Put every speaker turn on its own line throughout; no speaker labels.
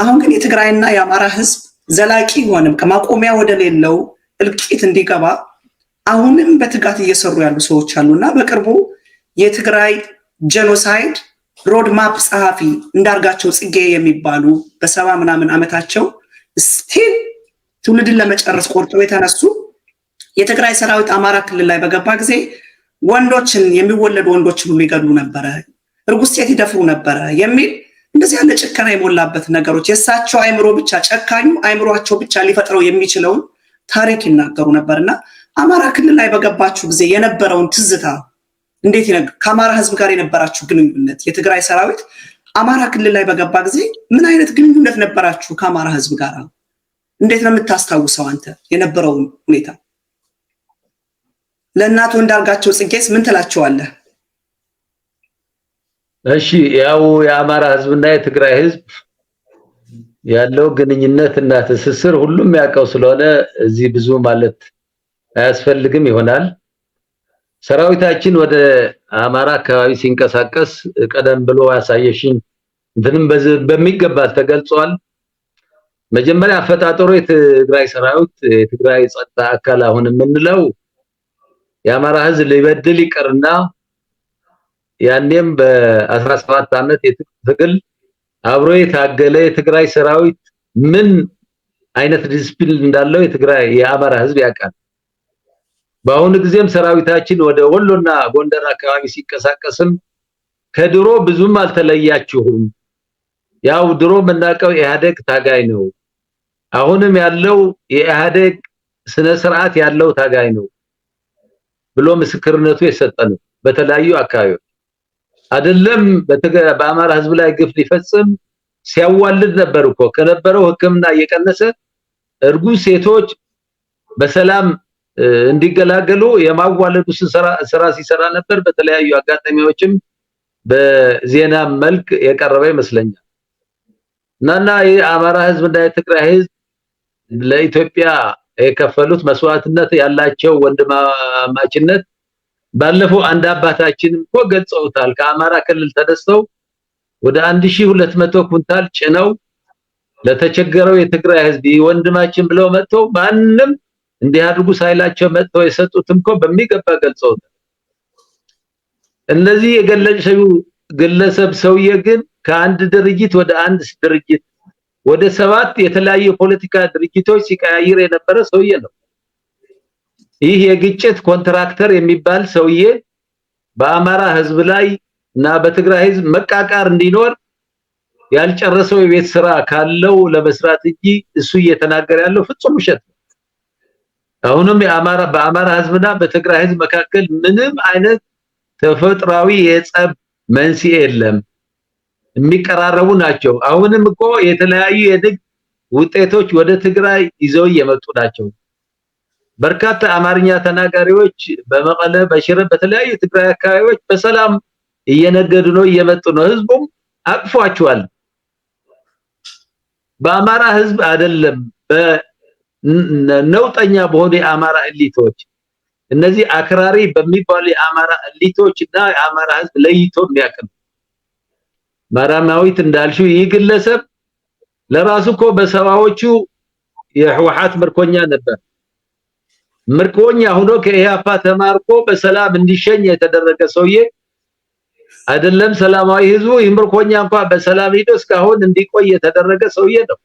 አሁን ግን የትግራይና የአማራ ህዝብ ዘላቂ ሆነም ከማቆሚያ ወደ ሌለው እልቂት እንዲገባ አሁንም በትጋት እየሰሩ ያሉ ሰዎች አሉና በቅርቡ የትግራይ ጄኖሳይድ ሮድማፕ ጸሐፊ እንዳርጋቸው ጽጌ የሚባሉ በሰባ ምናምን ዓመታቸው ስቲል ትውልድን ለመጨረስ ቆርጠው የተነሱ የትግራይ ሰራዊት አማራ ክልል ላይ በገባ ጊዜ ወንዶችን የሚወለዱ ወንዶችን ሁሉ ይገድሉ ነበረ፣ እርጉዝ ሴት ይደፍሩ ነበረ የሚል እንደዚህ ያለ ጭከና የሞላበት ነገሮች የእሳቸው አይምሮ ብቻ ጨካኙ አይምሮአቸው ብቻ ሊፈጥረው የሚችለውን ታሪክ ይናገሩ ነበርና አማራ ክልል ላይ በገባችሁ ጊዜ የነበረውን ትዝታ እንዴት ከአማራ ህዝብ ጋር የነበራችሁ ግንኙነት የትግራይ ሰራዊት አማራ ክልል ላይ በገባ ጊዜ ምን አይነት ግንኙነት ነበራችሁ ከአማራ ህዝብ ጋር? እንዴት ነው የምታስታውሰው አንተ የነበረውን ሁኔታ? ለእናቱ እንዳርጋቸው ጽጌስ ምን ትላቸዋለህ?
እሺ ያው የአማራ ህዝብና የትግራይ ህዝብ ያለው ግንኙነት እና ትስስር ሁሉም ያውቀው ስለሆነ እዚህ ብዙ ማለት አያስፈልግም ይሆናል። ሰራዊታችን ወደ አማራ አካባቢ ሲንቀሳቀስ ቀደም ብሎ ያሳየሽኝ እንትንም በሚገባ ተገልጿል። መጀመሪያ አፈጣጠሩ የትግራይ ሰራዊት የትግራይ ጸጥታ አካል አሁን የምንለው የአማራ ህዝብ ሊበድል ይቀርና ያኔም በ17 ዓመት የትግል አብሮ የታገለ የትግራይ ሰራዊት ምን አይነት ዲስፕሊን እንዳለው የአማራ ህዝብ ያውቃል። በአሁኑ ጊዜም ሰራዊታችን ወደ ወሎና ጎንደር አካባቢ ሲንቀሳቀስም ከድሮ ብዙም አልተለያችሁም። ያው ድሮ መናቀው ኢህአዴግ ታጋይ ነው፣ አሁንም ያለው የኢህአዴግ ስነ ስርዓት ያለው ታጋይ ነው ብሎ ምስክርነቱ የሰጠ ነው። በተለያዩ አካባቢዎች አይደለም በአማራ ህዝብ ላይ ግፍ ሊፈጽም ሲያዋልድ ነበር እኮ ከነበረው ህክምና እየቀነሰ እርጉዝ ሴቶች በሰላም እንዲገላገሉ የማዋለዱ ስራ ሲሰራ ነበር። በተለያዩ አጋጣሚዎችም በዜና መልክ የቀረበ ይመስለኛል። እናና የአማራ ህዝብና የትግራይ ህዝብ ለኢትዮጵያ የከፈሉት መስዋዕትነት ያላቸው ወንድማማችነት ባለፈው አንድ አባታችንም እኮ ገልጸውታል። ከአማራ ክልል ተደስተው ወደ 1200 ኩንታል ጭነው ለተቸገረው የትግራይ ህዝብ ወንድማችን ብለው መጥተው ማንንም እንዲያድርጉ ሳይላቸው መጥተው የሰጡትም እኮ በሚገባ ገልጸውታል። እነዚህ የገለጸው ግለሰብ ሰውዬ ግን ከአንድ ድርጅት ወደ አንድ ድርጅት ወደ 7 የተለያዩ ፖለቲካ ድርጅቶች ሲቀያይር የነበረ ሰውዬ ነው። ይህ የግጭት ኮንትራክተር የሚባል ሰውዬ በአማራ ህዝብ ላይ እና በትግራይ ህዝብ መቃቃር እንዲኖር ያልጨረሰው የቤት ስራ ካለው ለመስራት እንጂ እሱ እየተናገረ ያለው ፍጹም ውሸት ነው። አሁንም በአማራ ህዝብና በትግራይ ህዝብ መካከል ምንም አይነት ተፈጥሯዊ የጸብ መንስኤ የለም፣ የሚቀራረቡ ናቸው። አሁንም እኮ የተለያዩ የንግድ ውጤቶች ወደ ትግራይ ይዘው እየመጡ ናቸው። በርካታ አማርኛ ተናጋሪዎች በመቀለ በሽረ በተለያዩ ትግራይ አካባቢዎች በሰላም እየነገዱ ነው፣ እየመጡ ነው። ህዝቡም አቅፏቸዋል። በአማራ ህዝብ አይደለም በነውጠኛ በሆኑ የአማራ ኤሊቶች እነዚህ አክራሪ በሚባሉ የአማራ ኤሊቶችና የአማራ ህዝብ ለይቶ የሚያቀም ማራማዊት እንዳልሽው ይህ ግለሰብ ለራሱ እኮ በሰባዎቹ የህወሓት ምርኮኛ ነበር። ምርኮኛ ሆኖ ከኢህአፓ ተማርኮ በሰላም እንዲሸኝ የተደረገ ሰውዬ አይደለም። ሰላማዊ ህዝቡ ምርኮኛ እንኳን በሰላም ሄዶ እስካሁን እንዲቆይ የተደረገ ሰውዬ ነው።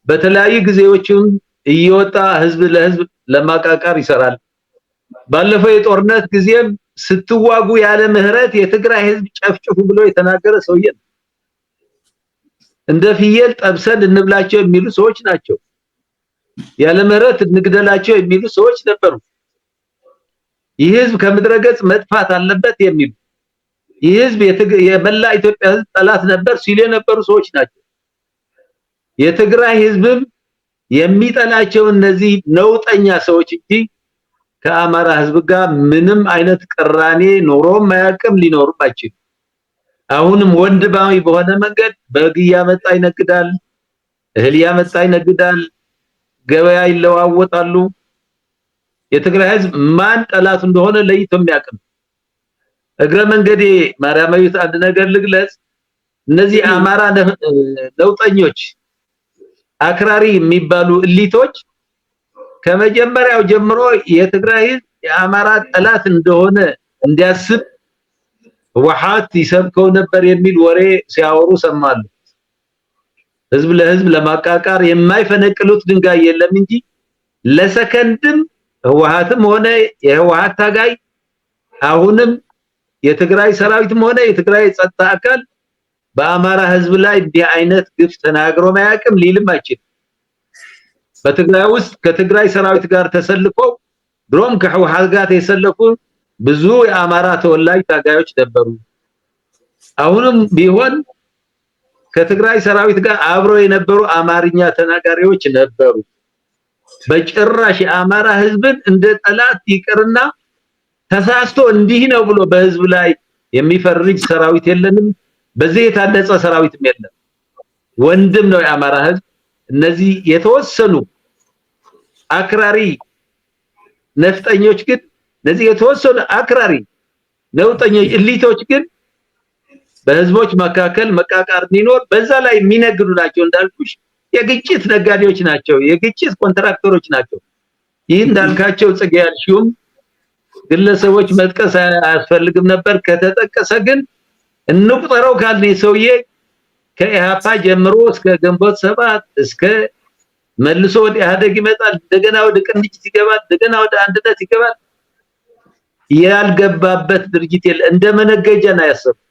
በተለያዩ ጊዜዎችም እየወጣ ህዝብ ለህዝብ ለማቃቃር ይሰራል። ባለፈው የጦርነት ጊዜም ስትዋጉ ያለ ምህረት የትግራይ ህዝብ ጨፍጭፉ ብሎ የተናገረ ሰውዬ ነው። እንደ ፍየል ጠብሰን እንብላቸው የሚሉ ሰዎች ናቸው። ያለ ምህረት እንግደላቸው የሚሉ ሰዎች ነበሩ። ይህ ህዝብ ከምድረገጽ መጥፋት አለበት የሚሉ ይህ ህዝብ የመላ ኢትዮጵያ ህዝብ ጠላት ነበር ሲሉ የነበሩ ሰዎች ናቸው። የትግራይ ህዝብም የሚጠላቸው እነዚህ ነውጠኛ ሰዎች እንጂ ከአማራ ህዝብ ጋር ምንም አይነት ቅራኔ ኖሮም ማያቅም ሊኖርም አይችልም። አሁንም ወንድማዊ በሆነ መንገድ በግ ያመጣ ይነግዳል፣ እህል ያመጣ ይነግዳል፣ ገበያ ይለዋወጣሉ። የትግራይ ህዝብ ማን ጠላት እንደሆነ ለይቶ የሚያውቅ እግረ መንገዴ ማርያማዊት አንድ ነገር ልግለጽ። እነዚህ አማራ ነውጠኞች አክራሪ የሚባሉ እሊቶች ከመጀመሪያው ጀምሮ የትግራይ የአማራ ጠላት እንደሆነ እንዲያስብ ህወሓት ይሰብከው ነበር የሚል ወሬ ሲያወሩ ሰማሉ። ህዝብ ለህዝብ ለማቃቃር የማይፈነቅሉት ድንጋይ የለም እንጂ ለሰከንድም ህወሓትም ሆነ የህወሓት ታጋይ አሁንም የትግራይ ሰራዊትም ሆነ የትግራይ ጸጥታ አካል በአማራ ህዝብ ላይ እንዲህ አይነት ግፍ ተናግሮ ማያቅም ሊልም አይችልም። በትግራይ ውስጥ ከትግራይ ሰራዊት ጋር ተሰልፈው ድሮም ከህወሓት ጋር የተሰለፉ ብዙ የአማራ ተወላጅ ታጋዮች ነበሩ። አሁንም ቢሆን ከትግራይ ሰራዊት ጋር አብረው የነበሩ አማርኛ ተናጋሪዎች ነበሩ። በጭራሽ የአማራ ህዝብን እንደ ጠላት ይቅርና ተሳስቶ እንዲህ ነው ብሎ በህዝብ ላይ የሚፈርጅ ሰራዊት የለንም። በዚህ የታነጸ ሰራዊትም የለም። ወንድም ነው የአማራ ህዝብ። እነዚህ የተወሰኑ አክራሪ ነፍጠኞች ግን እነዚህ የተወሰኑ አክራሪ ነውጠኞች እሊቶች ግን በህዝቦች መካከል መቃቃር እንዲኖር በዛ ላይ የሚነግዱ ናቸው። እንዳልኩሽ የግጭት ነጋዴዎች ናቸው፣ የግጭት ኮንትራክተሮች ናቸው። ይህ እንዳልካቸው ጽጌ ያልሽውም ግለሰቦች መጥቀስ አያስፈልግም ነበር። ከተጠቀሰ ግን እንቁጠረው ካልን ሰውዬ ከኢሃፓ ጀምሮ እስከ ግንቦት ሰባት እስከ መልሶ ወደ ኢህአዴግ ይመጣል፣ እንደገና ወደ ቅንጅት ይገባል፣ እንደገና ወደ አንድነት ይገባል። ያልገባበት ድርጅት የለ። እንደመነገጃ ነው ያሰበው።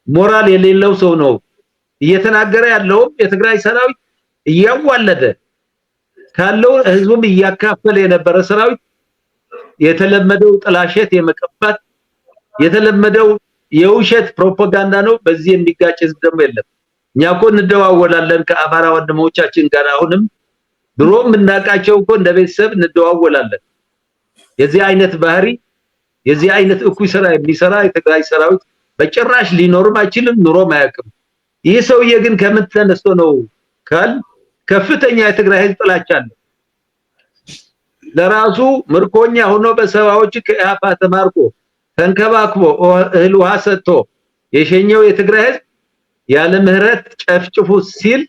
ሞራል የሌለው ሰው ነው እየተናገረ ያለው። የትግራይ ሰራዊት እያዋለደ ካለው ህዝቡም እያካፈለ የነበረ ሰራዊት የተለመደው ጥላሸት የመቀባት የተለመደው የውሸት ፕሮፓጋንዳ ነው። በዚህ የሚጋጭ ህዝብ ደግሞ የለም። እኛ እኮ እንደዋወላለን ከአማራ ወንድሞቻችን ጋር። አሁንም ድሮም እናቃቸው እኮ እንደ ቤተሰብ እንደዋወላለን። የዚህ አይነት ባህሪ የዚህ አይነት እኩይ ስራ የሚሰራ የትግራይ ሰራዊት በጭራሽ ሊኖርም አይችልም፣ ኑሮም አያውቅም። ይህ ሰውዬ ግን ከምን ተነስቶ ነው ካል ከፍተኛ የትግራይ ህዝብ ጥላቻ አለ። ለራሱ ምርኮኛ ሆኖ በሰባዎች ከኢሃፓ ተማርኮ ተንከባክቦ እህል ውሃ ሰጥቶ የሸኘው የትግራይ ህዝብ ያለ ምህረት ጨፍጭፉ ሲል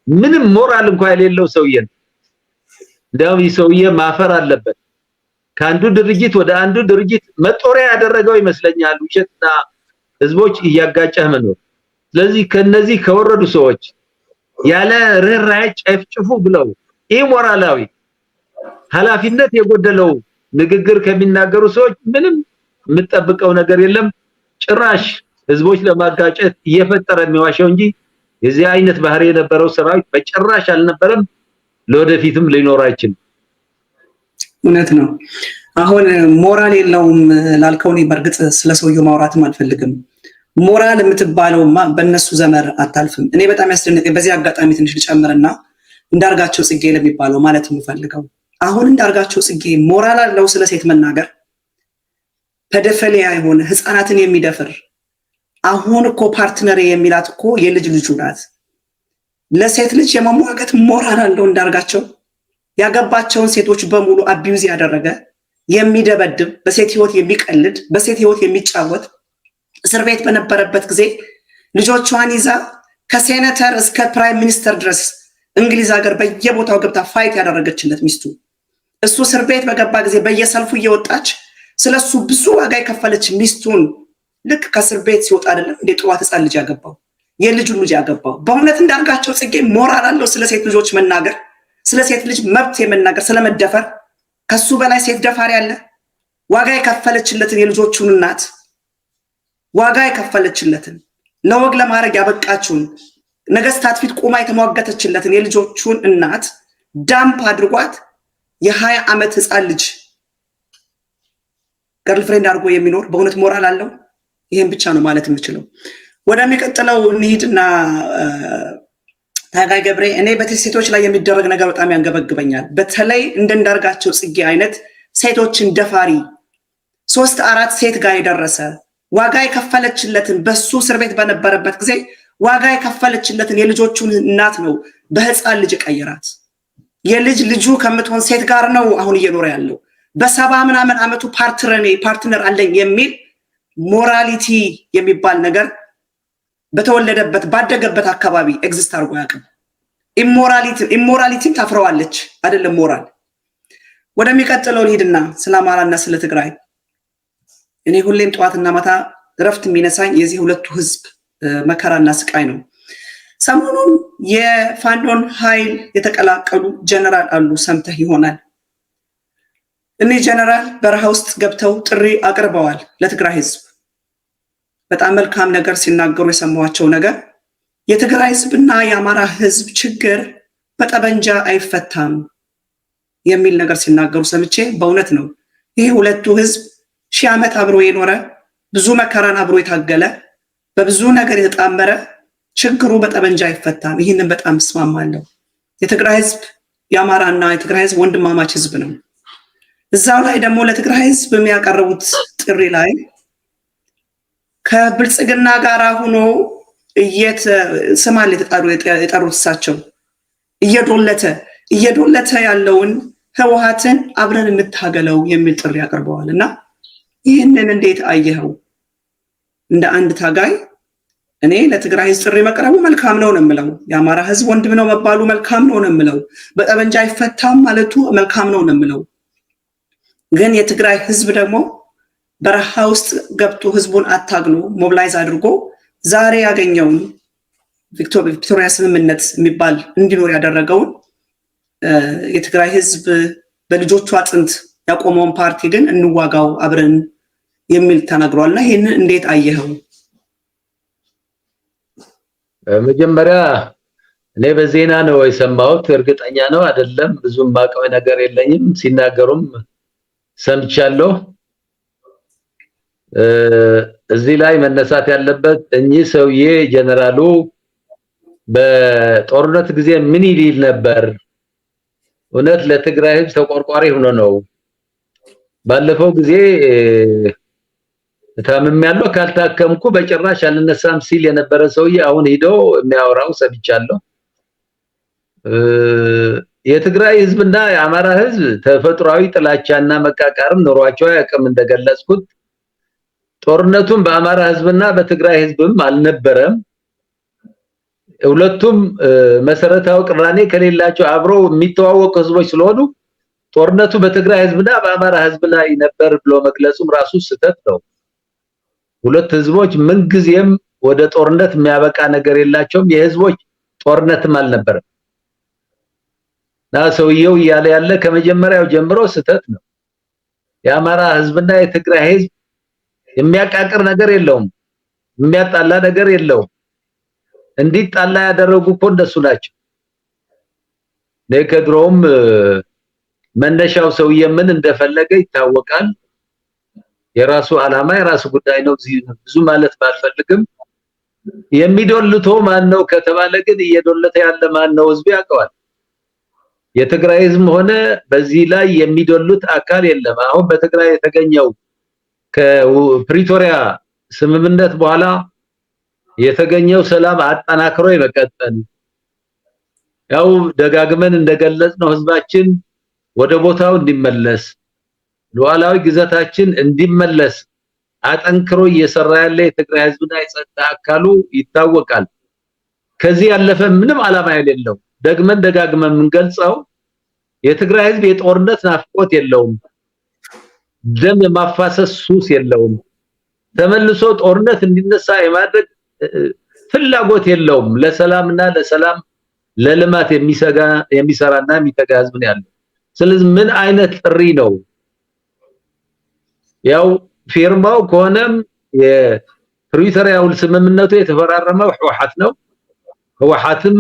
ምንም ሞራል እንኳን የሌለው ሰውዬ ነው። እንደው ይህ ሰውዬ ማፈር አለበት። ከአንዱ ድርጅት ወደ አንዱ ድርጅት መጦሪያ ያደረገው ይመስለኛል ውሸትና ህዝቦች እያጋጨህ መኖር። ስለዚህ ከነዚህ ከወረዱ ሰዎች ያለ ርህራሄ ጨፍጭፉ ብለው ኢሞራላዊ ኃላፊነት የጎደለው ንግግር ከሚናገሩ ሰዎች ምንም የምጠብቀው ነገር የለም። ጭራሽ ህዝቦች ለማጋጨት እየፈጠረ የሚዋሸው እንጂ የዚህ አይነት ባህሪ የነበረው ሰራዊት በጭራሽ አልነበረም፣ ለወደፊትም ሊኖር አይችልም።
እውነት ነው። አሁን ሞራል የለውም ላልከው እኔ በእርግጥ ስለሰውየው ማውራትም አልፈልግም። ሞራል የምትባለውማ በእነሱ ዘመር አታልፍም። እኔ በጣም ያስደነቀኝ በዚህ አጋጣሚ ትንሽ ልጨምርና እንዳርጋቸው ጽጌ ለሚባለው ማለት የምፈልገው አሁን እንዳርጋቸው ጽጌ ሞራል አለው ስለ ሴት መናገር። ፔዶፊሊያ የሆነ ህፃናትን የሚደፍር አሁን እኮ ፓርትነር የሚላት እኮ የልጅ ልጁ ናት። ለሴት ልጅ የመሟገት ሞራል አለው እንዳርጋቸው። ያገባቸውን ሴቶች በሙሉ አቢዩዝ ያደረገ የሚደበድብ፣ በሴት ህይወት የሚቀልድ፣ በሴት ህይወት የሚጫወት እስር ቤት በነበረበት ጊዜ ልጆቿን ይዛ ከሴኔተር እስከ ፕራይም ሚኒስተር ድረስ እንግሊዝ ሀገር በየቦታው ገብታ ፋይት ያደረገችለት ሚስቱ እሱ እስር ቤት በገባ ጊዜ በየሰልፉ እየወጣች ስለሱ ብዙ ዋጋ የከፈለች ሚስቱን ልክ ከእስር ቤት ሲወጣ አይደለም እንደ ጥዋት ህፃን ልጅ ያገባው የልጁን ልጅ ያገባው። በእውነት እንዳርጋቸው ጽጌ ሞራል አለው ስለ ሴት ልጆች መናገር፣ ስለ ሴት ልጅ መብት የመናገር፣ ስለመደፈር። ከሱ በላይ ሴት ደፋሪ አለ? ዋጋ የከፈለችለትን የልጆቹን እናት ዋጋ የከፈለችለትን ለወግ ለማድረግ ያበቃችውን ነገስታት ፊት ቆማ የተሟገተችለትን የልጆቹን እናት ዳምፕ አድርጓት የ20 ዓመት ህፃን ልጅ ገርልፍሬንድ አድርጎ የሚኖር በእውነት ሞራል አለው? ይሄን ብቻ ነው ማለት የምችለው። ወደሚቀጥለው እንሂድና ታጋይ ገብሬ፣ እኔ በሴቶች ላይ የሚደረግ ነገር በጣም ያንገበግበኛል። በተለይ እንዳርጋቸው ጽጌ አይነት ሴቶችን ደፋሪ 3-4 ሴት ጋር የደረሰ ዋጋ የከፈለችለትን በሱ እስር ቤት በነበረበት ጊዜ ዋጋ የከፈለችለትን የልጆቹን እናት ነው በህፃን ልጅ ቀየራት። የልጅ ልጁ ከምትሆን ሴት ጋር ነው አሁን እየኖረ ያለው። በ70 ምናምን ዓመቱ ፓርትነር አለኝ የሚል ሞራሊቲ የሚባል ነገር በተወለደበት ባደገበት አካባቢ ኤግዚስት አድርጎ ያውቅም። ኢሞራሊቲም ታፍረዋለች አይደለም ሞራል። ወደሚቀጥለው ልሂድና ስለ አማራና ስለ ትግራይ እኔ ሁሌም ጠዋትና ማታ ረፍት የሚነሳኝ የዚህ ሁለቱ ህዝብ መከራና ስቃይ ነው። ሰሞኑን የፋኖን ኃይል የተቀላቀሉ ጀነራል አሉ፣ ሰምተህ ይሆናል። እነዚህ ጀነራል በረሃ ውስጥ ገብተው ጥሪ አቅርበዋል ለትግራይ ህዝብ። በጣም መልካም ነገር ሲናገሩ የሰማኋቸው ነገር የትግራይ ህዝብና የአማራ ህዝብ ችግር በጠበንጃ አይፈታም የሚል ነገር ሲናገሩ ሰምቼ በእውነት ነው ይሄ ሁለቱ ህዝብ 1000 ዓመት አብሮ የኖረ ብዙ መከራን አብሮ የታገለ በብዙ ነገር የተጣመረ ችግሩ በጠበንጃ አይፈታም። ይህንን በጣም እስማማለሁ። የትግራይ ህዝብ የአማራና የትግራይ ህዝብ ወንድማማች ህዝብ ነው። እዛው ላይ ደግሞ ለትግራይ ህዝብ የሚያቀርቡት ጥሪ ላይ ከብልጽግና ጋር ሆኖ ስማል የጠሩት እሳቸው እየዶለተ ያለውን ህወሓትን አብረን እንታገለው የሚል ጥሪ ያቀርበዋል። እና ይህንን እንዴት አየኸው? እንደ አንድ ታጋይ እኔ ለትግራይ ህዝብ ጥሪ መቅረቡ መልካም ነው የምለው። የአማራ ህዝብ ወንድም ነው መባሉ መልካም ነው የምለው። በጠበንጃ አይፈታም ማለቱ መልካም ነው የምለው። ግን የትግራይ ህዝብ ደግሞ በረሃ ውስጥ ገብቶ ህዝቡን አታግሎ ሞቢላይዝ አድርጎ ዛሬ ያገኘውን ቪክቶሪያ ስምምነት የሚባል እንዲኖር ያደረገውን የትግራይ ህዝብ በልጆቹ አጥንት ያቆመውን ፓርቲ ግን እንዋጋው አብረን የሚል ተናግሯልና ይሄንን እንዴት አየኸው?
መጀመሪያ እኔ በዜና ነው የሰማሁት፣ እርግጠኛ ነው አይደለም ብዙም ማቀው ነገር የለኝም። ሲናገሩም ሰምቻለሁ። እዚህ ላይ መነሳት ያለበት እኚህ ሰውዬ ጀነራሉ በጦርነት ጊዜ ምን ይል ነበር? እውነት ለትግራይ ህዝብ ተቆርቋሪ ሆኖ ነው። ባለፈው ጊዜ ታምም ያለው ካልታከምኩ በጭራሽ አልነሳም ሲል የነበረ ሰውዬ አሁን ሄዶ የሚያወራው ሰምቻለሁ። የትግራይ ህዝብና የአማራ ህዝብ ተፈጥሯዊ ጥላቻና መቃቃርም ኖሯቸው ያቀም እንደገለጽኩት ጦርነቱም በአማራ ህዝብና በትግራይ ህዝብም አልነበረም። ሁለቱም መሰረታዊ ቅራኔ ከሌላቸው አብረው የሚተዋወቁ ህዝቦች ስለሆኑ ጦርነቱ በትግራይ ህዝብና በአማራ ህዝብ ላይ ነበር ብሎ መግለጹም ራሱ ስህተት ነው። ሁለት ህዝቦች ምን ጊዜም ወደ ጦርነት የሚያበቃ ነገር የላቸውም። የህዝቦች ጦርነትም አልነበረም። ሰውየው እያለ ያለ ከመጀመሪያው ጀምሮ ስህተት ነው። የአማራ ህዝብና የትግራይ ህዝብ የሚያቃቅር ነገር የለውም፣ የሚያጣላ ነገር የለውም። እንዲጣላ ያደረጉ እኮ እነሱ ናቸው። ለከድሮም መነሻው ሰውዬ ምን እንደፈለገ ይታወቃል። የራሱ ዓላማ የራሱ ጉዳይ ነው። ብዙ ማለት ባልፈልግም የሚዶልተው ማን ነው ከተባለ ግን እየዶለተ ያለ ማን ነው ህዝቡ ያውቀዋል። የትግራይ ህዝብ ሆነ በዚህ ላይ የሚዶሉት አካል የለም። አሁን በትግራይ የተገኘው ከፕሪቶሪያ ስምምነት በኋላ የተገኘው ሰላም አጠናክሮ የመቀጠል ያው ደጋግመን እንደገለጽነው ህዝባችን ወደ ቦታው እንዲመለስ ሉዓላዊ ግዛታችን እንዲመለስ አጠንክሮ እየሰራ ያለ የትግራይ ህዝብና የጸጥታ አካሉ ይታወቃል። ከዚህ ያለፈ ምንም ዓላማ የሌለው ደግመን ደጋግመን የምንገልጸው የትግራይ ህዝብ የጦርነት ናፍቆት የለውም፣ ደም የማፋሰስ ሱስ የለውም፣ ተመልሶ ጦርነት እንዲነሳ የማድረግ ፍላጎት የለውም። ለሰላምና ለሰላም ለልማት የሚሰራና የሚተጋ ህዝብ ነው ያለው። ስለዚህ ምን አይነት ጥሪ ነው? ያው ፊርማው ከሆነም የፕሪቶሪያው ስምምነቱ የተፈራረመው ህወሓት ነው። ህወሓትም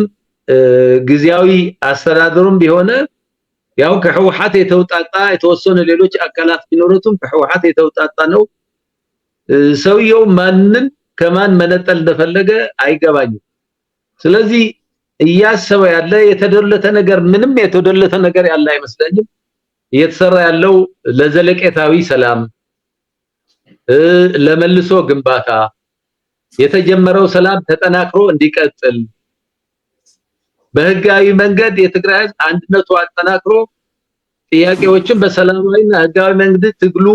ጊዜያዊ አስተዳደሩም ቢሆን ያው ከህወሓት የተውጣጣ የተወሰኑ ሌሎች አካላት ቢኖሩትም ከህወሓት የተውጣጣ ነው። ሰውየው ማንን ከማን መነጠል እንደፈለገ አይገባኝም። ስለዚህ እያሰበ ያለ የተደለተ ነገር ምንም የተደለተ ነገር ያለ አይመስለኝም። እየተሰራ ያለው ለዘለቄታዊ ሰላም ለመልሶ ግንባታ የተጀመረው ሰላም ተጠናክሮ እንዲቀጥል በህጋዊ መንገድ የትግራይ ህዝብ አንድነቱ አጠናክሮ ጥያቄዎችን በሰላማዊና ህጋዊ መንገድ ትግሉ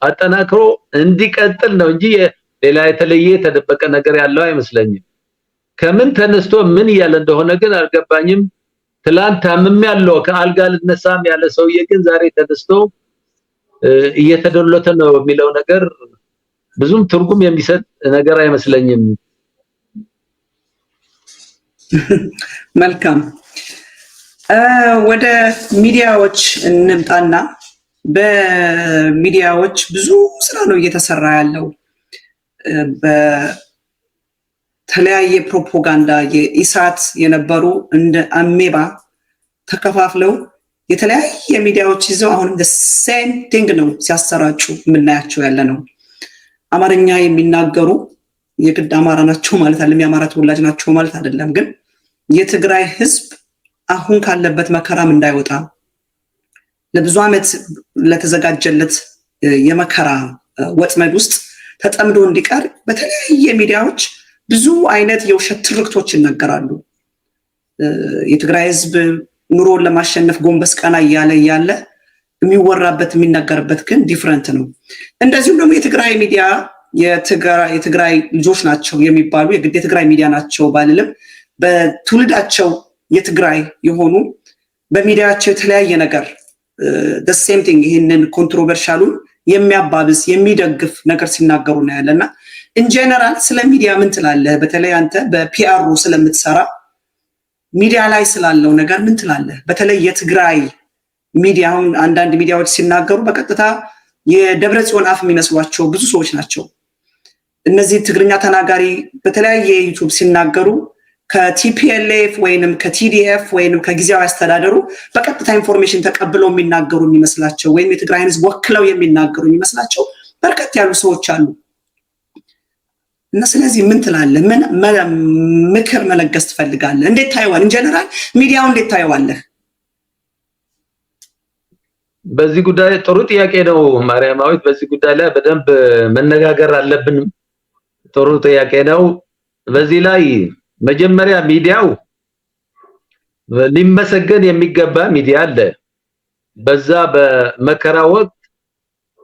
አጠናክሮ እንዲቀጥል ነው እንጂ ሌላ የተለየ ተደበቀ ነገር ያለው አይመስለኝም። ከምን ተነስቶ ምን እያለ እንደሆነ ግን አልገባኝም። ትላንት ታምም ያለው ከአልጋ ልነሳም ያለ ሰውዬ ግን ዛሬ ተነስቶ እየተደለተ ነው የሚለው ነገር ብዙም ትርጉም የሚሰጥ ነገር አይመስለኝም።
መልካም ወደ ሚዲያዎች እንምጣና በሚዲያዎች ብዙ ስራ ነው እየተሰራ ያለው። በተለያየ ፕሮፓጋንዳ የኢሳት የነበሩ እንደ አሜባ ተከፋፍለው የተለያየ ሚዲያዎች ይዘው አሁን the same thing ነው ሲያሰራጩ የምናያቸው ያለ ነው። አማርኛ የሚናገሩ የግድ አማራ ናቸው ማለት አይደለም፣ የአማራ ተወላጅ ናቸው ማለት አይደለም። ግን የትግራይ ህዝብ አሁን ካለበት መከራም እንዳይወጣ ለብዙ ዓመት ለተዘጋጀለት የመከራ ወጥመድ ውስጥ ተጠምዶ እንዲቀር በተለያየ ሚዲያዎች ብዙ አይነት የውሸት ትርክቶች ይነገራሉ። የትግራይ ህዝብ ኑሮን ለማሸነፍ ጎንበስ ቀና እያለ የሚወራበት የሚነገርበት ግን ዲፍረንት ነው። እንደዚሁም ደግሞ የትግራይ ሚዲያ የትግራይ ልጆች ናቸው የሚባሉ የግድ የትግራይ ሚዲያ ናቸው ባልልም በትውልዳቸው የትግራይ የሆኑ በሚዲያቸው የተለያየ ነገር the same thing ይህንን ኮንትሮቨርሻሉን የሚያባብስ የሚደግፍ ነገር ሲናገሩ ነው ያለና in general ስለ ሚዲያ ምን ትላለህ? በተለይ አንተ በፒአር ስለምትሰራ ሚዲያ ላይ ስላለው ነገር ምን ትላለህ? በተለይ የትግራይ ሚዲያ አሁን አንዳንድ ሚዲያዎች ሲናገሩ በቀጥታ የደብረ ጽዮን አፍ የሚመስሏቸው ብዙ ሰዎች ናቸው። እነዚህ ትግርኛ ተናጋሪ በተለያየ ዩቲዩብ ሲናገሩ ከቲፒኤልኤፍ ወይንም ከቲዲኤፍ ወይንም ከጊዜያዊ አስተዳደሩ በቀጥታ ኢንፎርሜሽን ተቀብለው የሚናገሩ የሚመስላቸው ወይም የትግራይን ህዝብ ወክለው የሚናገሩ የሚመስላቸው በርከት ያሉ ሰዎች አሉ። እና ስለዚህ ምን ትላለህ? ምን ምክር መለገስ ትፈልጋለህ? እንዴት ታየዋለህ? ኢንጀነራል ሚዲያው እንዴት ታየዋለህ?
በዚህ ጉዳይ ጥሩ ጥያቄ ነው ማርያማዊት። በዚህ ጉዳይ ላይ በደንብ መነጋገር አለብን። ጥሩ ጥያቄ ነው። በዚህ ላይ መጀመሪያ ሚዲያው ሊመሰገን የሚገባ ሚዲያ አለ። በዛ በመከራ ወቅት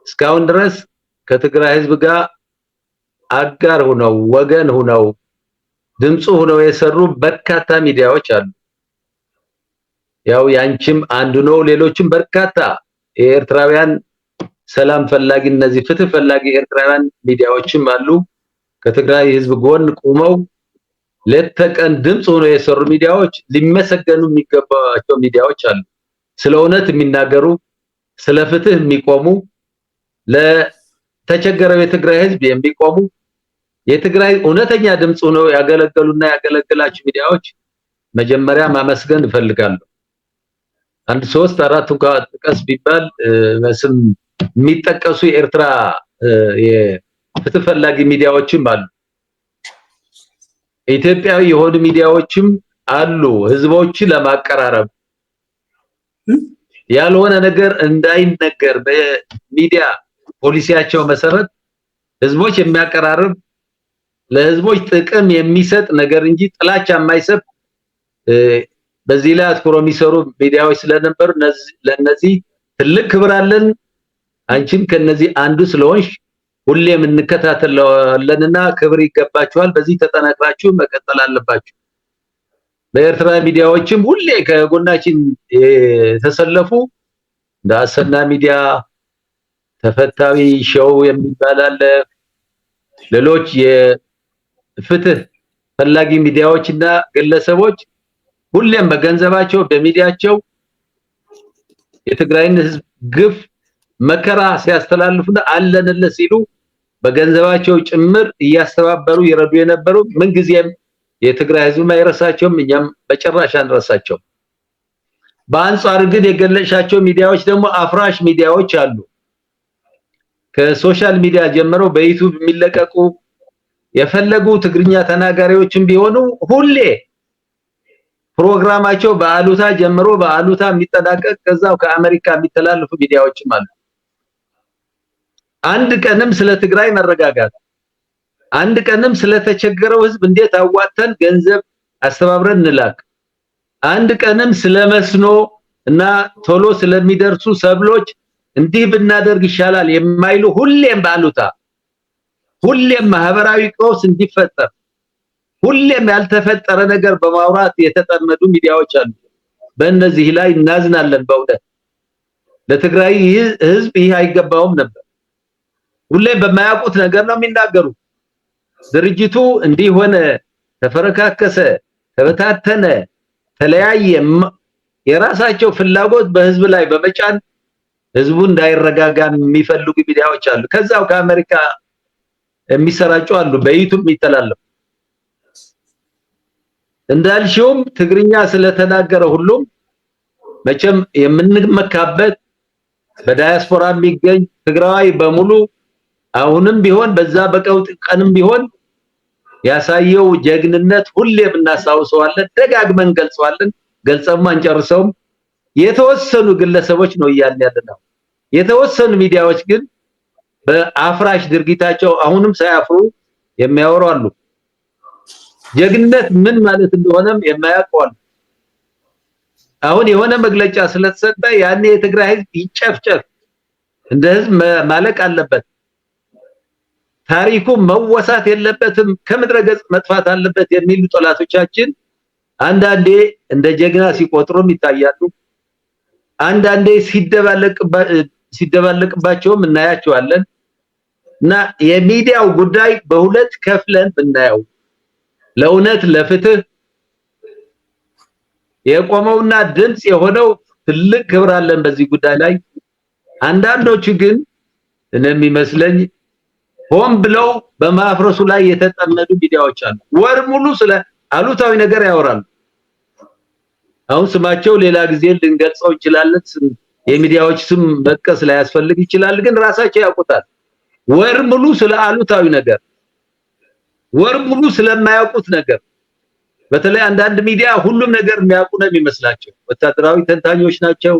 እስካሁን ድረስ ከትግራይ ህዝብ ጋር አጋር ሆነው ወገን ሆነው ድምጹ ሆነው የሰሩ በርካታ ሚዲያዎች አሉ። ያው ያንቺም አንዱ ነው። ሌሎችም በርካታ የኤርትራውያን ሰላም ፈላጊ እነዚህ ፍትህ ፈላጊ ኤርትራውያን ሚዲያዎችም አሉ። ከትግራይ ህዝብ ጎን ቆመው ለተቀን ድምጽ ሆነው የሰሩ ሚዲያዎች ሊመሰገኑ የሚገባቸው ሚዲያዎች አሉ። ስለ እውነት የሚናገሩ፣ ስለ ፍትህ የሚቆሙ፣ ለተቸገረው የትግራይ ህዝብ የሚቆሙ የትግራይ እውነተኛ ድምጽ ሆነው ያገለገሉና ያገለግላችሁ ሚዲያዎች መጀመሪያ ማመስገን እፈልጋለሁ። አንድ 3 4 እንኳን ጥቀስ ቢባል ስም የሚጠቀሱ የኤርትራ የፍትህ ፈላጊ ሚዲያዎችም አሉ። ኢትዮጵያዊ የሆኑ ሚዲያዎችም አሉ። ህዝቦችን ለማቀራረብ ያልሆነ ነገር እንዳይነገር በሚዲያ ፖሊሲያቸው መሰረት ህዝቦች የሚያቀራርብ ለህዝቦች ጥቅም የሚሰጥ ነገር እንጂ ጥላቻ የማይሰጥ በዚህ ላይ አትኩሮ የሚሰሩ ሚዲያዎች ስለነበሩ ለነዚህ ትልቅ ክብር አለን። አንቺም ከነዚህ አንዱ ስለሆንሽ ሁሌም እንከታተላለንና ክብር ይገባችኋል። በዚህ ተጠናክራችሁ መቀጠል አለባችሁ። በኤርትራ ሚዲያዎችም ሁሌ ከጎናችን የተሰለፉ እንደ አሰና ሚዲያ፣ ተፈታዊ ሾው የሚባል አለ። ሌሎች የፍትህ ፈላጊ ሚዲያዎችና ግለሰቦች ሁሌም በገንዘባቸው በሚዲያቸው የትግራይን ህዝብ ግፍ መከራ ሲያስተላልፉና አለንለት ሲሉ በገንዘባቸው ጭምር እያስተባበሩ ይረዱ የነበሩ ምንጊዜም የትግራይ ህዝብ ማይረሳቸውም፣ እኛም በጭራሽ አንረሳቸው። በአንጻር ግን የገለሻቸው ሚዲያዎች ደግሞ አፍራሽ ሚዲያዎች አሉ። ከሶሻል ሚዲያ ጀምሮ በዩቲዩብ የሚለቀቁ የፈለጉ ትግርኛ ተናጋሪዎችም ቢሆኑ ሁሌ ፕሮግራማቸው በአሉታ ጀምሮ በአሉታ የሚጠናቀቅ ከዛው ከአሜሪካ የሚተላለፉ ሚዲያዎችም አሉ። አንድ ቀንም ስለ ትግራይ መረጋጋት፣ አንድ ቀንም ስለተቸገረው ህዝብ እንዴት አዋተን ገንዘብ አስተባብረን እንላክ፣ አንድ ቀንም ስለመስኖ እና ቶሎ ስለሚደርሱ ሰብሎች እንዲህ ብናደርግ ይሻላል የማይሉ ሁሌም ባሉታ ሁሌም ማህበራዊ ቀውስ እንዲፈጠር ሁሌም ያልተፈጠረ ነገር በማውራት የተጠመዱ ሚዲያዎች አሉ። በእነዚህ ላይ እናዝናለን። በእውነት ለትግራይ ህዝብ ይህ አይገባውም ነበር። ሁሌም በማያውቁት ነገር ነው የሚናገሩ። ድርጅቱ እንዲህ ሆነ፣ ተፈረካከሰ፣ ተበታተነ፣ ተለያየ፣ የራሳቸው ፍላጎት በህዝብ ላይ በመጫን ህዝቡ እንዳይረጋጋ የሚፈልጉ ሚዲያዎች አሉ። ከዛው ከአሜሪካ የሚሰራጩ አሉ፣ በዩቲዩብ የሚተላለፉ። እንዳልሽውም ትግርኛ ስለተናገረ ሁሉም መቼም የምንመካበት በዳያስፖራ የሚገኝ ትግራዋይ በሙሉ አሁንም ቢሆን በዛ በቀውጥ ቀንም ቢሆን ያሳየው ጀግንነት ሁሌም እናስታውሰዋለን፣ ደጋግመን ገልጸዋለን። ገልጸማ አንጨርሰውም። የተወሰኑ ግለሰቦች ነው እያልን ያለነው። የተወሰኑ ሚዲያዎች ግን በአፍራሽ ድርጊታቸው አሁንም ሳያፍሩ የሚያወሩ አሉ። ጀግንነት ምን ማለት እንደሆነም የማያውቁ አሉ። አሁን የሆነ መግለጫ ስለተሰጠ ያኔ የትግራይ ህዝብ ይጨፍጨፍ፣ እንደ ህዝብ ማለቅ አለበት፣ ታሪኩ መወሳት የለበትም፣ ከምድረ ገጽ መጥፋት አለበት የሚሉ ጠላቶቻችን አንዳንዴ እንደ ጀግና ሲቆጥሩም ይታያሉ። አንዳንዴ ሲደባለቅባቸውም እናያቸዋለን። እና የሚዲያው ጉዳይ በሁለት ከፍለን ብናየው ለእውነት ለፍትህ የቆመውና ድምጽ የሆነው ትልቅ ክብር አለን በዚህ ጉዳይ ላይ። አንዳንዶቹ ግን እንደሚመስለኝ ሆን ብለው በማፍረሱ ላይ የተጠመዱ ሚዲያዎች አሉ። ወር ሙሉ ስለ አሉታዊ ነገር ያወራሉ። አሁን ስማቸው ሌላ ጊዜ ልንገልጸው እንችላለን። የሚዲያዎች ስም መጥቀስ ላይ ያስፈልግ ይችላል፣ ግን ራሳቸው ያውቁታል። ወር ሙሉ ስለ አሉታዊ ነገር፣ ወር ሙሉ ስለማያውቁት ነገር። በተለይ አንዳንድ ሚዲያ ሁሉም ነገር የሚያውቁ ነው የሚመስላቸው። ወታደራዊ ተንታኞች ናቸው፣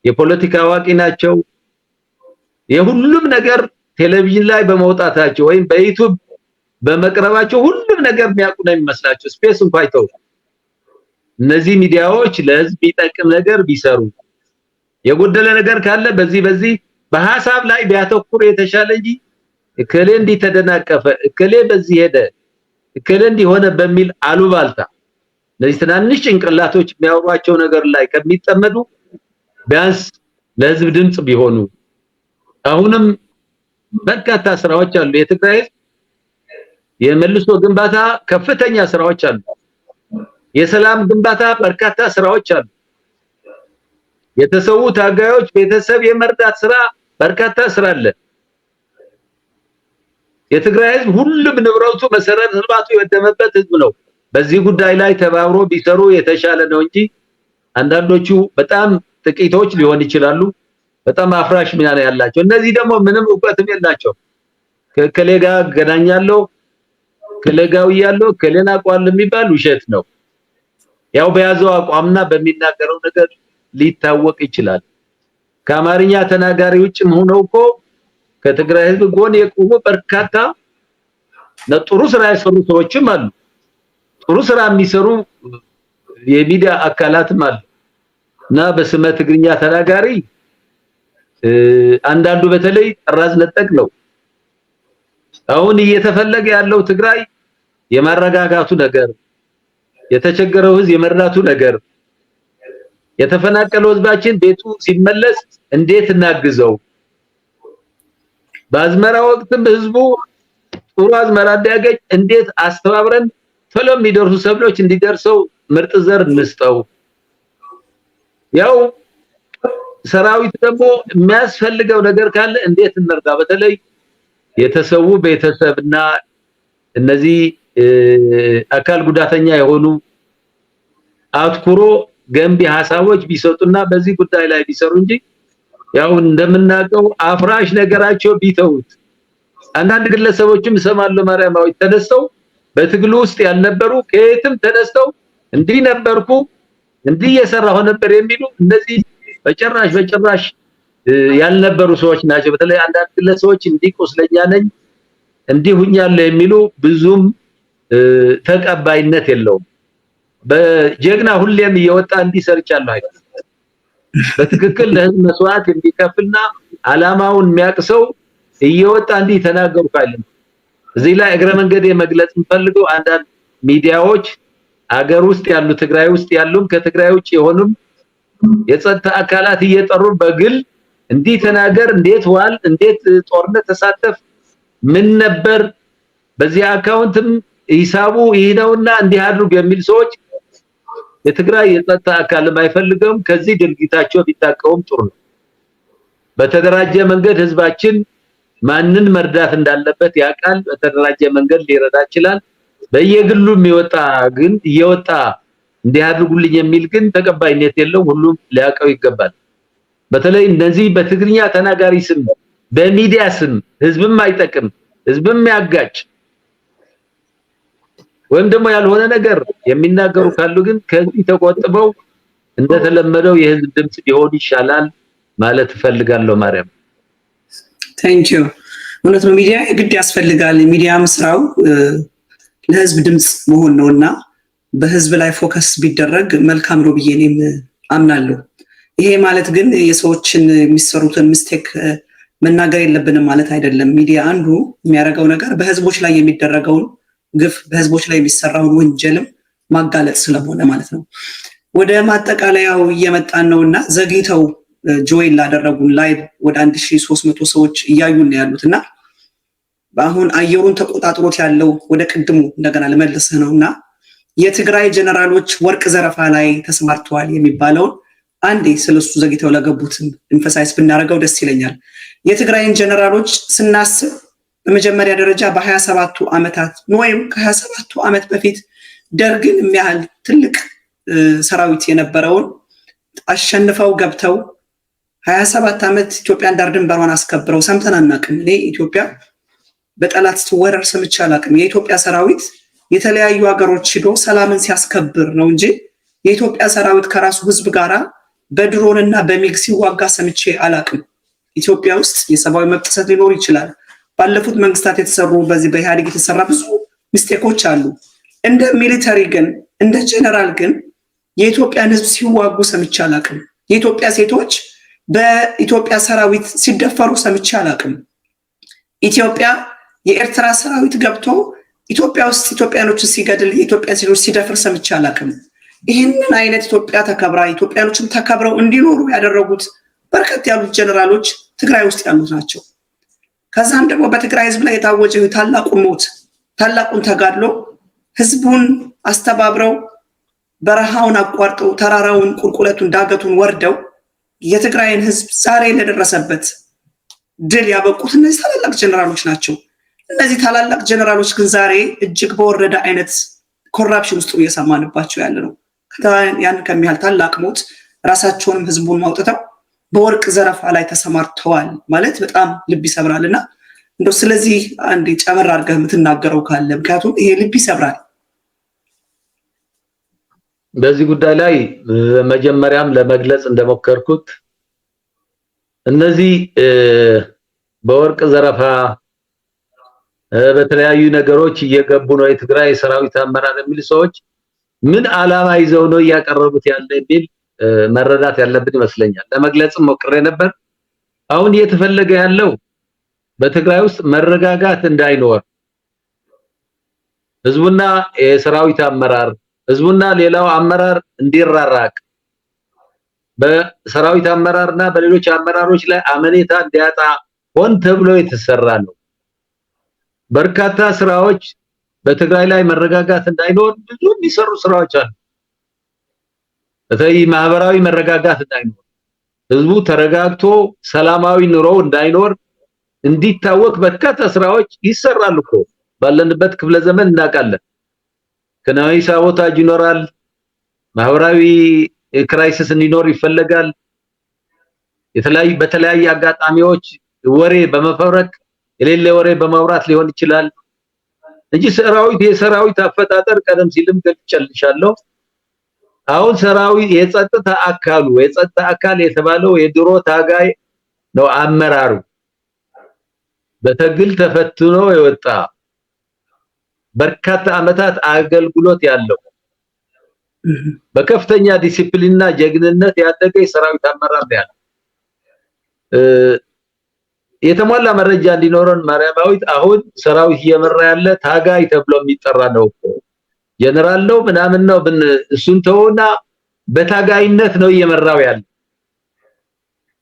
የፖለቲካ አዋቂ ናቸው። የሁሉም ነገር ቴሌቪዥን ላይ በመውጣታቸው ወይም በዩቲዩብ በመቅረባቸው ሁሉም ነገር የሚያውቁ ነው የሚመስላቸው። ስፔስ እንኳን አይተው። እነዚህ ሚዲያዎች ለህዝብ የሚጠቅም ነገር ቢሰሩ፣ የጎደለ ነገር ካለ በዚህ በሐሳብ ላይ ቢያተኩር የተሻለ እንጂ እከሌ እንዲህ ተደናቀፈ፣ እከሌ በዚህ ሄደ፣ እከሌ እንዲህ ሆነ በሚል አሉባልታ እነዚህ ትናንሽ ጭንቅላቶች የሚያወሯቸው ነገር ላይ ከሚጠመዱ ቢያንስ ለህዝብ ድምጽ ቢሆኑ። አሁንም በርካታ ስራዎች አሉ። የትግራይ ህዝብ የመልሶ ግንባታ ከፍተኛ ስራዎች አሉ። የሰላም ግንባታ በርካታ ስራዎች አሉ። የተሰዉ ታጋዮች ቤተሰብ የመርዳት ስራ በርካታ ስራ አለ። የትግራይ ህዝብ ሁሉም ንብረቱ መሰረተ ልማቱ የወደመበት ህዝብ ነው። በዚህ ጉዳይ ላይ ተባብሮ ቢሰሩ የተሻለ ነው እንጂ አንዳንዶቹ በጣም ጥቂቶች ሊሆን ይችላሉ በጣም አፍራሽ ሚና ነው ያላቸው። እነዚህ ደግሞ ምንም ዕውቀትም የላቸው። ከከሌ ጋር ገናኛለሁ፣ ከለጋው ያለው ከሌና ቋል የሚባል ውሸት ነው። ያው በያዘው አቋምና በሚናገረው ነገር ሊታወቅ ይችላል። ከአማርኛ ተናጋሪ ውጭም ሆነው እኮ ከትግራይ ህዝብ ጎን የቆሙ በርካታ ጥሩ ስራ የሰሩ ሰዎችም አሉ። ጥሩ ስራ የሚሰሩ የሚዲያ አካላትም አሉ። እና በስመ ትግርኛ ተናጋሪ አንዳንዱ በተለይ ጥራዝ ነጠቅ ነው። አሁን እየተፈለገ ያለው ትግራይ የማረጋጋቱ ነገር፣ የተቸገረው ህዝብ የመርዳቱ ነገር፣ የተፈናቀለው ህዝባችን ቤቱ ሲመለስ እንዴት እናግዘው፣ በአዝመራ ወቅትም ህዝቡ ጥሩ አዝመራ እንዲያገኝ እንዴት አስተባብረን ቶሎ የሚደርሱ ሰብሎች እንዲደርሰው ምርጥ ዘር እንስጠው። ያው ሰራዊት ደግሞ የሚያስፈልገው ነገር ካለ እንዴት እንርዳ። በተለይ የተሰዉ ቤተሰብና እነዚህ አካል ጉዳተኛ የሆኑ አትኩሮ ገንቢ ሐሳቦች ቢሰጡና በዚህ ጉዳይ ላይ ቢሰሩ እንጂ ያው እንደምናውቀው አፍራሽ ነገራቸው ቢተውት። አንዳንድ ግለሰቦችም ሰማለው ማርያማዊ ተነስተው በትግሉ ውስጥ ያልነበሩ ከየትም ተነስተው እንዲህ ነበርኩ እንዲህ የሰራሁ ነበር የሚሉ እነዚህ በጭራሽ ያልነበሩ ሰዎች ናቸው። በተለይ አንዳንድ ግለሰቦች እንዲህ ቁስለኛ ነኝ እንዲህ ሁኛለሁ የሚሉ ብዙም ተቀባይነት የለውም። በጀግና ሁሌም እየወጣ እንዲሰርቻለሁ አይደል? በትክክል ለህዝብ መስዋዕት እንዲከፍልና አላማውን የሚያቅሰው እየወጣ እንዲህ ተናገሩ ካለ እዚህ ላይ እግረ መንገድ መግለጽ እንፈልገው አንዳንድ ሚዲያዎች አገር ውስጥ ያሉ ትግራይ ውስጥ ያሉም ከትግራይ ውጭ የሆኑም የጸጥታ አካላት እየጠሩ በግል እንዲህ ተናገር፣ እንዴት ዋል፣ እንዴት ጦርነት ተሳተፍ፣ ምን ነበር በዚህ አካውንትም ሂሳቡ ይሄ ነውና እንዲህ አድርጉ የሚል ሰዎች የትግራይ የጸጥታ አካል አይፈልገም። ከዚህ ድርጊታቸው ቢታቀሙም ጥሩ ነው። በተደራጀ መንገድ ህዝባችን ማንን መርዳት እንዳለበት ያውቃል። በተደራጀ መንገድ ሊረዳ ይችላል። በየግሉ የሚወጣ ግን እየወጣ እንዲያድርጉልኝ የሚል ግን ተቀባይነት የለውም። ሁሉም ሊያውቀው ይገባል። በተለይ እነዚህ በትግርኛ ተናጋሪ ስም በሚዲያ ስም ህዝብም አይጠቅም ህዝብም ያጋጭ ወይም ደግሞ ያልሆነ ነገር የሚናገሩ ካሉ ግን ከዚህ ተቆጥበው እንደተለመደው የህዝብ ድምጽ ቢሆን ይሻላል ማለት ፈልጋለሁ። ማርያም
ታንኪዩ። እውነት ነው፣ ሚዲያ ግድ ያስፈልጋል። ሚዲያም ስራው ለህዝብ ድምጽ መሆን ነውና በህዝብ ላይ ፎከስ ቢደረግ መልካም ነው ብዬ እኔም አምናለሁ። ይሄ ማለት ግን የሰዎችን የሚሰሩትን ሚስቴክ መናገር የለብንም ማለት አይደለም። ሚዲያ አንዱ የሚያደርገው ነገር በህዝቦች ላይ የሚደረገውን ግፍ፣ በህዝቦች ላይ የሚሰራውን ወንጀልም ማጋለጥ ስለሆነ ማለት ነው። ወደ ማጠቃለያው እየመጣን ነውና ዘግይተው ጆይን ላደረጉን ላይቭ ወደ 1300 ሰዎች እያዩን ያሉትና በአሁን አየሩን ተቆጣጥሮት ያለው ወደ ቅድሙ እንደገና ልመልስህ ነውና የትግራይ ጀነራሎች ወርቅ ዘረፋ ላይ ተሰማርተዋል የሚባለውን አንዴ ስለሱ ዘግይተው ለገቡት ኢንፈሳይዝ ብናደርገው ደስ ይለኛል። የትግራይን ጀነራሎች ስናስብ በመጀመሪያ ደረጃ በ27ቱ ዓመታት ወይም ከ27ቱ ዓመት በፊት ደርግን የሚያህል ትልቅ ሰራዊት የነበረውን አሸንፈው ገብተው 27 ዓመት ኢትዮጵያን ዳር ድንበሯን አስከብረው ሰምተን አናውቅም። እኔ ኢትዮጵያ በጠላት ስትወረር ሰምቼ አላውቅም። የኢትዮጵያ ሰራዊት የተለያዩ ሀገሮች ሄዶ ሰላምን ሲያስከብር ነው እንጂ የኢትዮጵያ ሰራዊት ከራሱ ህዝብ ጋራ በድሮንና በሚግ ሲዋጋ ሰምቼ አላውቅም። ኢትዮጵያ ውስጥ የሰብአዊ መብት ጥሰት ሊኖር ይችላል። ባለፉት መንግስታት የተሰሩ በዚህ በኢህአዴግ የተሰራ ብዙ ሚስቴኮች አሉ። እንደ ሚሊተሪ ግን እንደ ጀነራል ግን የኢትዮጵያን ህዝብ ሲዋጉ ሰምቼ አላውቅም። የኢትዮጵያ ሴቶች በኢትዮጵያ ሰራዊት ሲደፈሩ ሰምቼ አላውቅም። ኢትዮጵያ የኤርትራ ሰራዊት ገብቶ ኢትዮጵያ ውስጥ ኢትዮጵያኖችን ሲገድል የኢትዮጵያ ሴቶች ሲደፍር ሰምቼ አላውቅም። ይህንን አይነት ኢትዮጵያ ተከብራ ኢትዮጵያኖችን ተከብረው እንዲኖሩ ያደረጉት በርከት ያሉት ጀነራሎች ትግራይ ውስጥ ያሉት ናቸው። ከዛም ደግሞ በትግራይ ህዝብ ላይ የታወጀው ታላቁን ሞት ታላቁን ተጋድሎ ህዝቡን አስተባብረው በረሃውን አቋርጠው ተራራውን ቁልቁለቱን ዳገቱን ወርደው የትግራይን ህዝብ ዛሬ ለደረሰበት ድል ያበቁት እነዚህ ታላላቅ ጀነራሎች ናቸው። እነዚህ ታላላቅ ጀነራሎች ግን ዛሬ እጅግ በወረደ አይነት ኮራፕሽን ውስጥ እየሰማንባቸው ያለ ነው። ያን ከሚያህል ታላቅ ሞት ራሳቸውንም ህዝቡን ማውጥተው በወርቅ ዘረፋ ላይ ተሰማርተዋል ማለት በጣም ልብ ይሰብራልና እንደው ስለዚህ አንዴ ጨመር አድርገህ የምትናገረው ካለ፣ ምክንያቱም ይሄ ልብ ይሰብራል።
በዚህ ጉዳይ ላይ መጀመሪያም ለመግለጽ እንደሞከርኩት እነዚህ በወርቅ ዘረፋ በተለያዩ ነገሮች እየገቡ ነው የትግራይ ሰራዊት አመራር የሚል ሰዎች ምን ዓላማ ይዘው ነው እያቀረቡት ያለ የሚል መረዳት ያለብን ይመስለኛል። ለመግለጽም ሞክሬ ነበር። አሁን እየተፈለገ ያለው በትግራይ ውስጥ መረጋጋት እንዳይኖር ህዝቡና የሰራዊት አመራር ህዝቡና ሌላው አመራር እንዲራራቅ በሰራዊት አመራርና በሌሎች አመራሮች ላይ አመኔታ እንዲያጣ ሆን ተብሎ የተሰራ ነው። በርካታ ስራዎች በትግራይ ላይ መረጋጋት እንዳይኖር ብዙ የሚሰሩ ስራዎች አሉ። በተለይ ማህበራዊ መረጋጋት እንዳይኖር ህዝቡ ተረጋግቶ ሰላማዊ ኑሮ እንዳይኖር እንዲታወቅ በርካታ ስራዎች ይሰራሉ እኮ ባለንበት ክፍለ ዘመን እናውቃለን። ከናዊ ሳቦታጅ ይኖራል። ማህበራዊ ክራይሲስ እንዲኖር ይፈልጋል። በተለያየ አጋጣሚዎች ወሬ በመፈረቅ የሌለ ወሬ በማውራት ሊሆን ይችላል እንጂ የሰራዊት አፈጣጠር ቀደም ሲልም ገልጫለሁ። አሁን ሰራዊት የጸጥታ አካል የተባለው የድሮ ታጋይ ነው። አመራሩ በትግል ተፈትኖ የወጣ በርካታ አመታት አገልግሎት ያለው በከፍተኛ ዲሲፕሊንና ጀግንነት ያደገ የሰራዊት አመራር ያለው የተሟላ መረጃ እንዲኖረን ማርያማዊት አሁን ሰራዊት እየመራ ያለ ታጋይ ተብሎ የሚጠራ ነው። ጀነራል ነው ምናምን ነው እሱን ተውና በታጋይነት ነው እየመራው ያለ።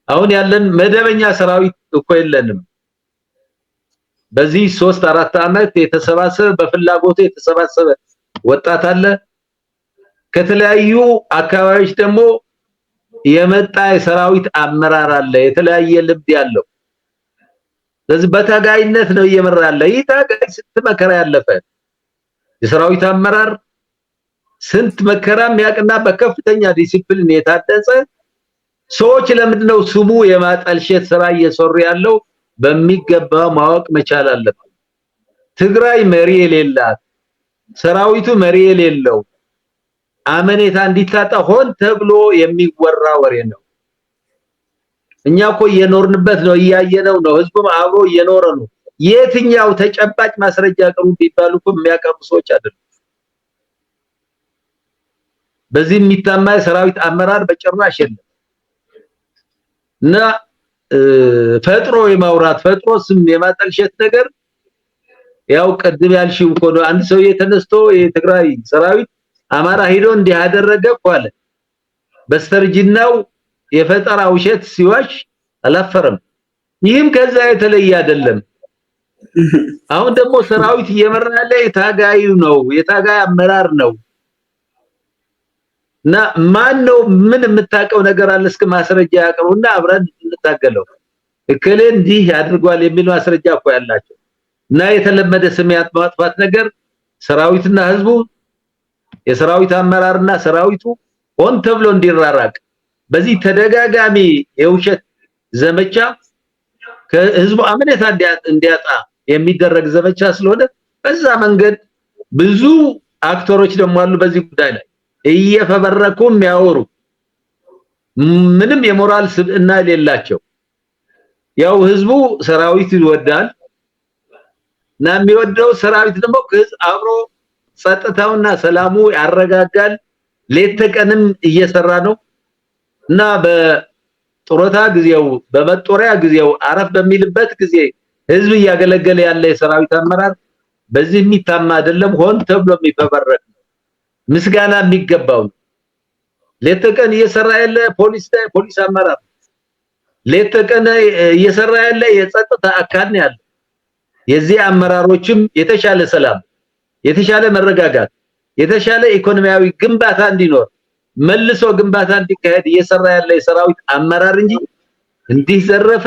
አሁን ያለን መደበኛ ሰራዊት እኮ የለንም። በዚህ 3-4 አመት የተሰባሰበ በፍላጎቱ የተሰባሰበ ወጣት አለ። ከተለያዩ አካባቢዎች ደግሞ የመጣ የሰራዊት አመራር አለ፣ የተለያየ ልምድ ያለው። ስለዚህ በታጋይነት ነው እየመራ ያለ። ይህ ታጋይ ስንት መከራ ያለፈ የሰራዊት አመራር ስንት መከራ የሚያውቅና በከፍተኛ ዲሲፕሊን የታደሰ ሰዎች ለምንድነው ስሙ የማጠልሸት ስራ እየሰሩ ያለው በሚገባ ማወቅ መቻል አለበት። ትግራይ መሪ የሌላት ሰራዊቱ መሪ የሌለው አመኔታ እንዲታጣ ሆን ተብሎ የሚወራ ወሬ ነው። እኛ እኮ እየኖርንበት ነው፣ እያየነው ነው። ህዝቡም አብሮ እየኖረ ነው። የትኛው ተጨባጭ ማስረጃ ቀሩ ቢባሉ እኮ የሚያቀርቡ ሰዎች አይደሉም። በዚህ የሚታማ ሰራዊት አመራር በጭራሽ የለም። እና ፈጥሮ የማውራት ፈጥሮ ስም የማጠልሸት ነገር ያው ቀድም ያልሽው እኮ ነው። አንድ ሰው የተነስቶ የትግራይ ሰራዊት አማራ ሄዶ እንዲህ ያደረገ እኮ አለ። በስተርጅናው የፈጠራ ውሸት ሲዋሽ አላፈረም። ይህም ከዛ የተለየ አይደለም። አሁን ደግሞ ሰራዊት እየመራ ያለ የታጋዩ ነው፣ የታጋይ አመራር ነው። እና ማን ነው ምን የምታውቀው ነገር አለ? እስከ ማስረጃ ያቀርቡና አብረን እንታገለው። እከሌ እንዲህ ያድርጓል የሚል ማስረጃ እኮ ያላቸው እና የተለመደ ስም ማጥፋት ነገር ሰራዊትና ህዝቡ የሰራዊት አመራርና ሰራዊቱ ሆን ተብሎ እንዲራራቅ በዚህ ተደጋጋሚ የውሸት ዘመቻ ከህዝቡ አመኔታ እንዲያጣ የሚደረግ ዘመቻ ስለሆነ በዛ መንገድ ብዙ አክተሮች ደግሞ አሉ በዚህ ጉዳይ ላይ እየፈበረኩ የሚያወሩ ምንም የሞራል ስብዕና የሌላቸው። ያው ህዝቡ ሰራዊት ይወዳል እና የሚወደው ሰራዊት ደግሞ አብሮ ጸጥታውና ሰላሙ ያረጋጋል። ሌት ተቀንም እየሰራ ነው እና በጥሮታ ጊዜው በመጦሪያ ጊዜው አረፍ በሚልበት ጊዜ ህዝብ እያገለገለ ያለ የሰራዊት አመራር በዚህ የሚታማ አይደለም። ሆን ተብሎ የሚፈበረክ ምስጋና የሚገባው ሌት ተቀን እየሰራ ያለ ፖሊስ አመራር ሌት ተቀን እየሰራ ያለ የጸጥታ አካል ነው ያለ። የዚህ አመራሮችም የተሻለ ሰላም፣ የተሻለ መረጋጋት፣ የተሻለ ኢኮኖሚያዊ ግንባታ እንዲኖር መልሶ ግንባታ እንዲካሄድ እየሰራ ያለ የሰራዊት አመራር እንጂ እንዲህ ዘረፈ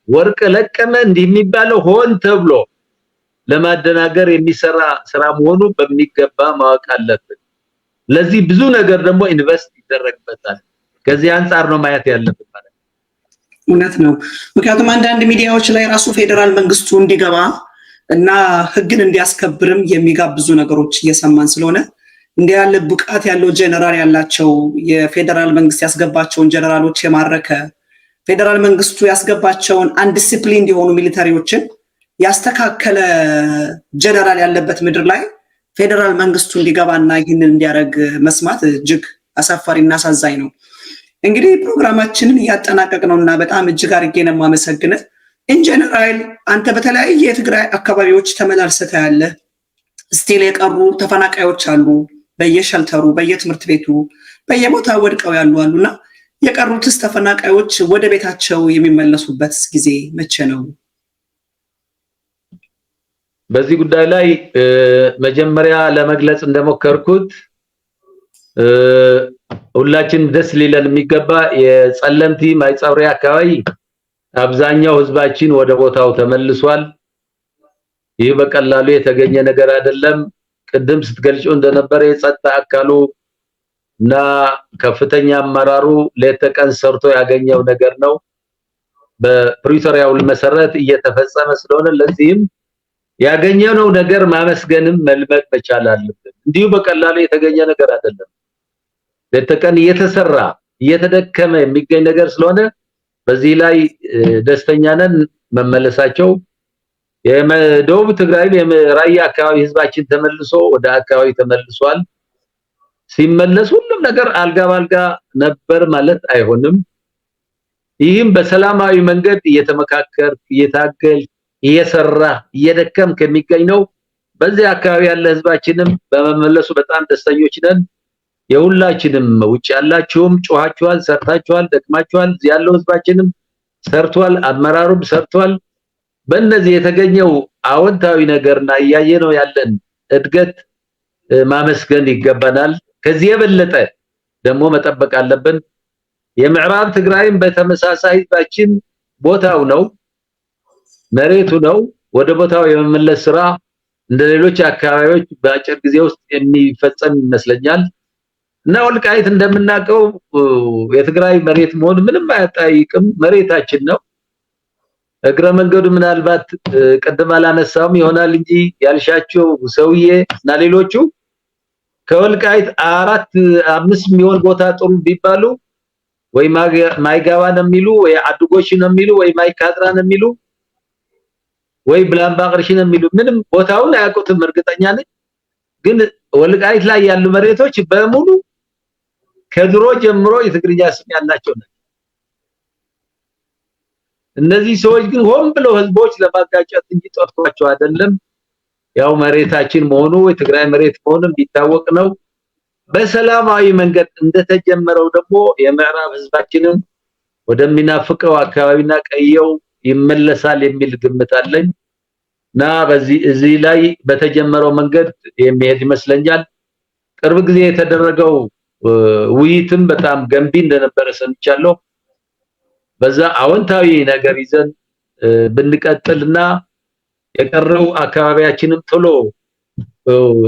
ወርቅ ለቀመ እንዲህ የሚባለው ሆን ተብሎ ለማደናገር የሚሰራ ስራ መሆኑ በሚገባ ማወቅ አለብን። ለዚህ ብዙ ነገር ደግሞ ኢንቨስት ይደረግበታል። ከዚህ አንፃር ነው ማየት ያለብን ማለት ነው።
እውነት ነው። ምክንያቱም አንዳንድ ሚዲያዎች ላይ ራሱ ፌደራል መንግስቱ እንዲገባ እና ህግን እንዲያስከብርም የሚጋብዙ ነገሮች እየሰማን ስለሆነ እንዲህ ያለ ብቃት ያለው ጀነራል ያላቸው የፌደራል መንግስት ያስገባቸውን ጀነራሎች የማረከ ፌደራል መንግስቱ ያስገባቸውን አንዲሲፕሊን እንዲሆኑ ሚሊተሪዎችን ያስተካከለ ጀነራል ያለበት ምድር ላይ ፌደራል መንግስቱ እንዲገባና ይህንን እንዲያደርግ መስማት እጅግ አሳፋሪና አሳዛኝ ነው። እንግዲህ ፕሮግራማችንን እያጠናቀቅ ነውና በጣም እጅግ አድርጌ ነው የማመሰግነው። ኢንጀነራል አንተ በተለያየ የትግራይ አካባቢዎች ተመላልሰህ ያለ ስቲል የቀሩ ተፈናቃዮች አሉ፣ በየሸልተሩ በየትምህርት ቤቱ በየቦታው ወድቀው ያሉ አሉና የቀሩትስ ተፈናቃዮች ወደ ቤታቸው የሚመለሱበት ጊዜ መቼ ነው?
በዚህ ጉዳይ ላይ መጀመሪያ ለመግለጽ እንደሞከርኩት ሁላችን ደስ ሊለን የሚገባ የጸለምቲ ማይጻውሪ አካባቢ አብዛኛው ህዝባችን ወደ ቦታው ተመልሷል። ይህ በቀላሉ የተገኘ ነገር አይደለም። ቅድም ስትገልጹ እንደነበረ የጸጥታ አካሉ እና ከፍተኛ አመራሩ ሌት ተቀን ሰርቶ ያገኘው ነገር ነው። በፕሪቶሪያው መሰረት እየተፈጸመ ስለሆነ ለዚህም ያገኘነው ነገር ማመስገንም መልመድ መቻል አለብን። እንዲሁ በቀላሉ የተገኘ ነገር አይደለም። ሌት ተቀን እየተሰራ እየተደከመ የሚገኝ ነገር ስለሆነ በዚህ ላይ ደስተኛ ነን። መመለሳቸው የደቡብ ትግራይ የራያ አካባቢ ህዝባችን ተመልሶ ወደ አካባቢ ተመልሷል። ሲመለስ ሁሉም ነገር አልጋ ባልጋ ነበር ማለት አይሆንም። ይህም በሰላማዊ መንገድ እየተመካከር እየታገል እየሰራ እየደከም ከሚገኝ ነው። በዚህ አካባቢ ያለ ህዝባችንም በመመለሱ በጣም ደስተኞች ነን። የሁላችንም ውጭ ያላችሁም ጮሃችኋል፣ ሰርታችኋል፣ ደክማችኋል። እዚህ ያለው ህዝባችንም ሰርቷል፣ አመራሩም ሰርቷል። በእነዚህ የተገኘው አዎንታዊ ነገርና እያየነው ያለን እድገት ማመስገን ይገባናል። ከዚህ የበለጠ ደግሞ መጠበቅ አለብን። የምዕራብ ትግራይም በተመሳሳይ ህዝባችን ቦታው ነው፣ መሬቱ ነው። ወደ ቦታው የመመለስ ስራ እንደሌሎች አካባቢዎች በአጭር ጊዜ ውስጥ የሚፈጸም ይመስለኛል። እና ወልቃይት እንደምናውቀው የትግራይ መሬት መሆን ምንም አያጠያይቅም፣ መሬታችን ነው። እግረ መንገዱ ምናልባት ቀደም አላነሳውም ይሆናል እንጂ ያልሻቸው ሰውዬ እና ሌሎቹ ከወልቃይት 4-5 የሚሆን ቦታ ጥሩ ቢባሉ ወይ ማይጋባ ነው የሚሉ ወይ አድጎሽ ነው የሚሉ ወይ ማይካድራ ነው የሚሉ ወይ ብላምባቅርሽ ነው የሚሉ ምንም ቦታውን አያውቁትም እርግጠኛ ነኝ። ግን ወልቃይት ላይ ያሉ መሬቶች በሙሉ ከድሮ ጀምሮ የትግርኛ ስም ያላቸው ናቸው። እነዚህ ሰዎች ግን ሆን ብለው ህዝቦች ለማጋጨት እንጂ ጠርቷቸው አይደለም። ያው መሬታችን መሆኑ የትግራይ መሬት መሆኑን ቢታወቅ ነው። በሰላማዊ መንገድ እንደተጀመረው ደግሞ የምዕራብ ህዝባችንን ወደሚናፍቀው አካባቢና ቀየው ይመለሳል የሚል ግምት አለኝ እና እዚህ ላይ በተጀመረው መንገድ የሚሄድ ይመስለኛል። ቅርብ ጊዜ የተደረገው ውይይትም በጣም ገንቢ እንደነበረ ሰምቻለሁ። በዛ አዎንታዊ ነገር ይዘን ብንቀጥልና የቀረው አካባቢያችንም ቶሎ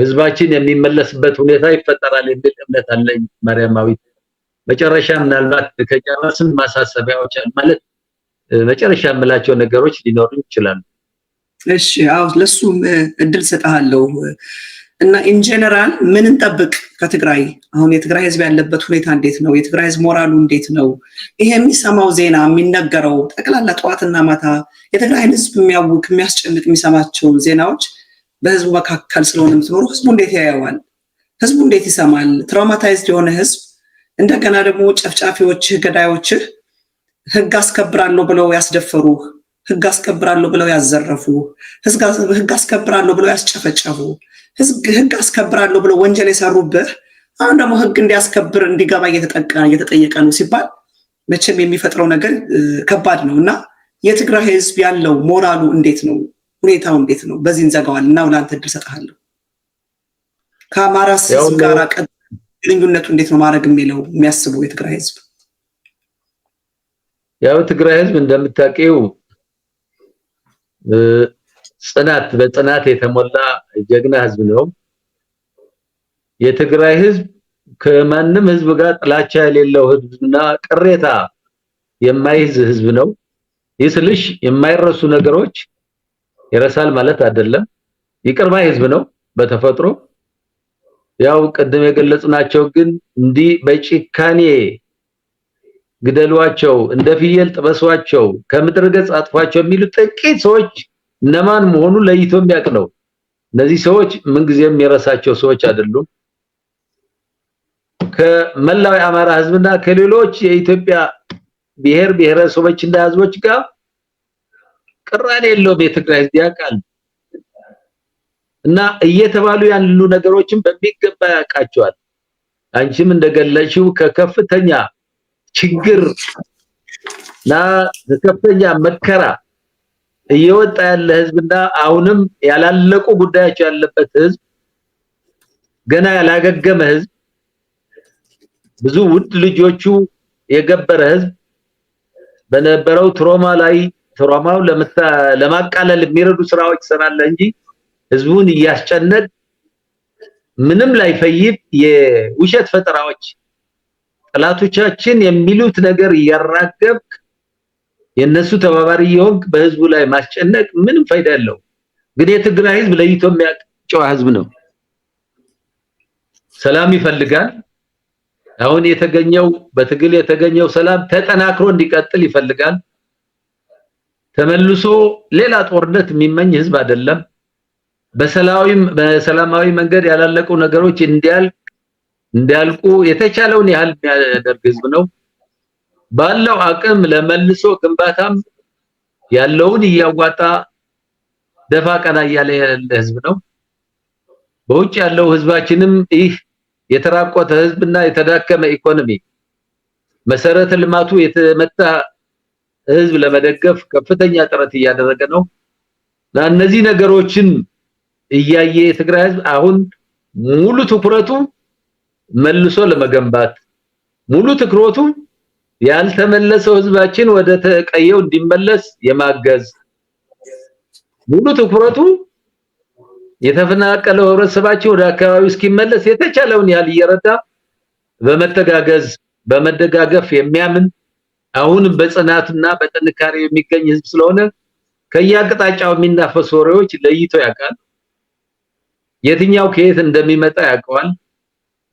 ህዝባችን የሚመለስበት ሁኔታ ይፈጠራል የሚል እምነት አለኝ። ማርያማዊት መጨረሻ ምናልባት ከጨረስን ማሳሰቢያዎች ማለት መጨረሻ የምላቸው ነገሮች ሊኖሩ ይችላሉ።
እሺ አው ለሱም እድል ሰጣለሁ እና ኢን ጀነራል ምን እንጠብቅ ከትግራይ? አሁን የትግራይ ህዝብ ያለበት ሁኔታ እንዴት ነው? የትግራይ ህዝብ ሞራሉ እንዴት ነው? ይሄ የሚሰማው ዜና የሚነገረው ጠቅላላ ጠዋትና ማታ የትግራይ ህዝብ የሚያውክ የሚያስጨንቅ የሚሰማቸው ዜናዎች በህዝቡ መካከል ስለሆነ የምትኖሩ ህዝቡ እንዴት ያያዋል? ህዝቡ እንዴት ይሰማል? ትራውማታይዝድ የሆነ ህዝብ እንደገና ደግሞ ጨፍጫፊዎች ገዳዮች ህግ አስከብራለሁ ብለው ያስደፈሩ፣ ህግ አስከብራለሁ ብለው ያዘረፉ፣ ህግ አስከብራለሁ ብለው ያስጨፈጨፉ፣ ህግ አስከብራለሁ ብለው ወንጀል የሰሩብህ አሁን ደግሞ ህግ እንዲያስከብር እንዲገባ እየተጠየቀ ነው ሲባል መቼም የሚፈጥረው ነገር ከባድ ነው እና የትግራይ ህዝብ ያለው ሞራሉ እንዴት ነው? ሁኔታው እንዴት ነው? በዚህ እንዘጋዋል እና ለአንተ እድል ሰጥሃለሁ። ከአማራ ህዝብ ጋር ግንኙነቱ እንዴት ነው ማድረግ የሚለው የሚያስቡ የትግራይ ህዝብ?
ያው ትግራይ ህዝብ እንደምታውቂው በጽናት የተሞላ ጀግና ህዝብ ነው። የትግራይ ህዝብ ከማንም ህዝብ ጋር ጥላቻ የሌለው ህዝብና ቅሬታ የማይዝ ህዝብ ነው። ይስልሽ የማይረሱ ነገሮች ይረሳል ማለት አይደለም። ይቅር ባይ ህዝብ ነው በተፈጥሮ። ያው ቀደም የገለጽናቸው ግን እንዲህ በጭካኔ ግደሏቸው፣ እንደ ፍየል ጥበሷቸው፣ ከምድረ ገጽ አጥፏቸው የሚሉ ጥቂት ሰዎች እነማን መሆኑ ለይቶ የሚያውቅ ነው። እነዚህ ሰዎች ምንጊዜም የረሳቸው ሰዎች አይደሉም። ከመላው የአማራ ህዝብና ከሌሎች የኢትዮጵያ ብሔር ብሔረሰቦችና ህዝቦች ጋር ቅራኔ የለውም። የትግራይ ህዝብ ያውቃል እና እየተባሉ ያሉ ነገሮችን በሚገባ ያውቃቸዋል። አንቺም እንደገለጽሽው ከከፍተኛ ችግር እና ከፍተኛ መከራ እየወጣ ያለ ህዝብና አሁንም ያላለቁ ጉዳዮች ያለበት ህዝብ፣ ገና ያላገገመ ህዝብ፣ ብዙ ውድ ልጆቹ የገበረ ህዝብ በነበረው ትራውማው ለማቃለል የሚረዱ ስራዎች ይሰራል እንጂ ህዝቡን እያስጨነቅ ምንም ላይ ፈይድ የውሸት ፈጠራዎች ጠላቶቻችን የሚሉት ነገር እያራገብክ የነሱ ተባባሪ የሆንክ በህዝቡ ላይ ማስጨነቅ ምንም ፋይዳ የለው። ግን የትግራይ ህዝብ ለይቶ የሚያጨው ህዝብ ነው። ሰላም ይፈልጋል። አሁን በትግል የተገኘው ሰላም ተጠናክሮ እንዲቀጥል ይፈልጋል። ተመልሶ ሌላ ጦርነት የሚመኝ ህዝብ አይደለም። በሰላማዊ መንገድ ያላለቁ ነገሮች እንዲያልቁ የተቻለውን ያህል የሚያደርግ ህዝብ ነው። ባለው አቅም ለመልሶ ግንባታም ያለውን እያዋጣ ደፋ ቀና እያለ ያለ ህዝብ ነው። በውጭ ያለው ህዝባችንም ይህ የተራቆተ ህዝብና የተዳከመ ኢኮኖሚ መሰረተ ልማቱ የተመታ ህዝብ ለመደገፍ ከፍተኛ ጥረት እያደረገ ነው። እነዚህ ነገሮችን እያየ የትግራይ ህዝብ አሁን ሙሉ ትኩረቱ መልሶ ለመገንባት ሙሉ ትኩረቱ ያልተመለሰው ህዝባችን ወደ ተቀየው እንዲመለስ የማገዝ ሙሉ ትኩረቱ የተፈናቀለው ህብረተሰባችን ወደ አካባቢው እስኪመለስ የተቻለውን ያህል እየረዳ በመተጋገዝ በመደጋገፍ የሚያምን አሁንም በጽናትና በጥንካሬ የሚገኝ ህዝብ ስለሆነ ከያቅጣጫው የሚናፈሱ ወሬዎች ለይቶ ያውቃል። የትኛው ከየት እንደሚመጣ ያውቀዋል።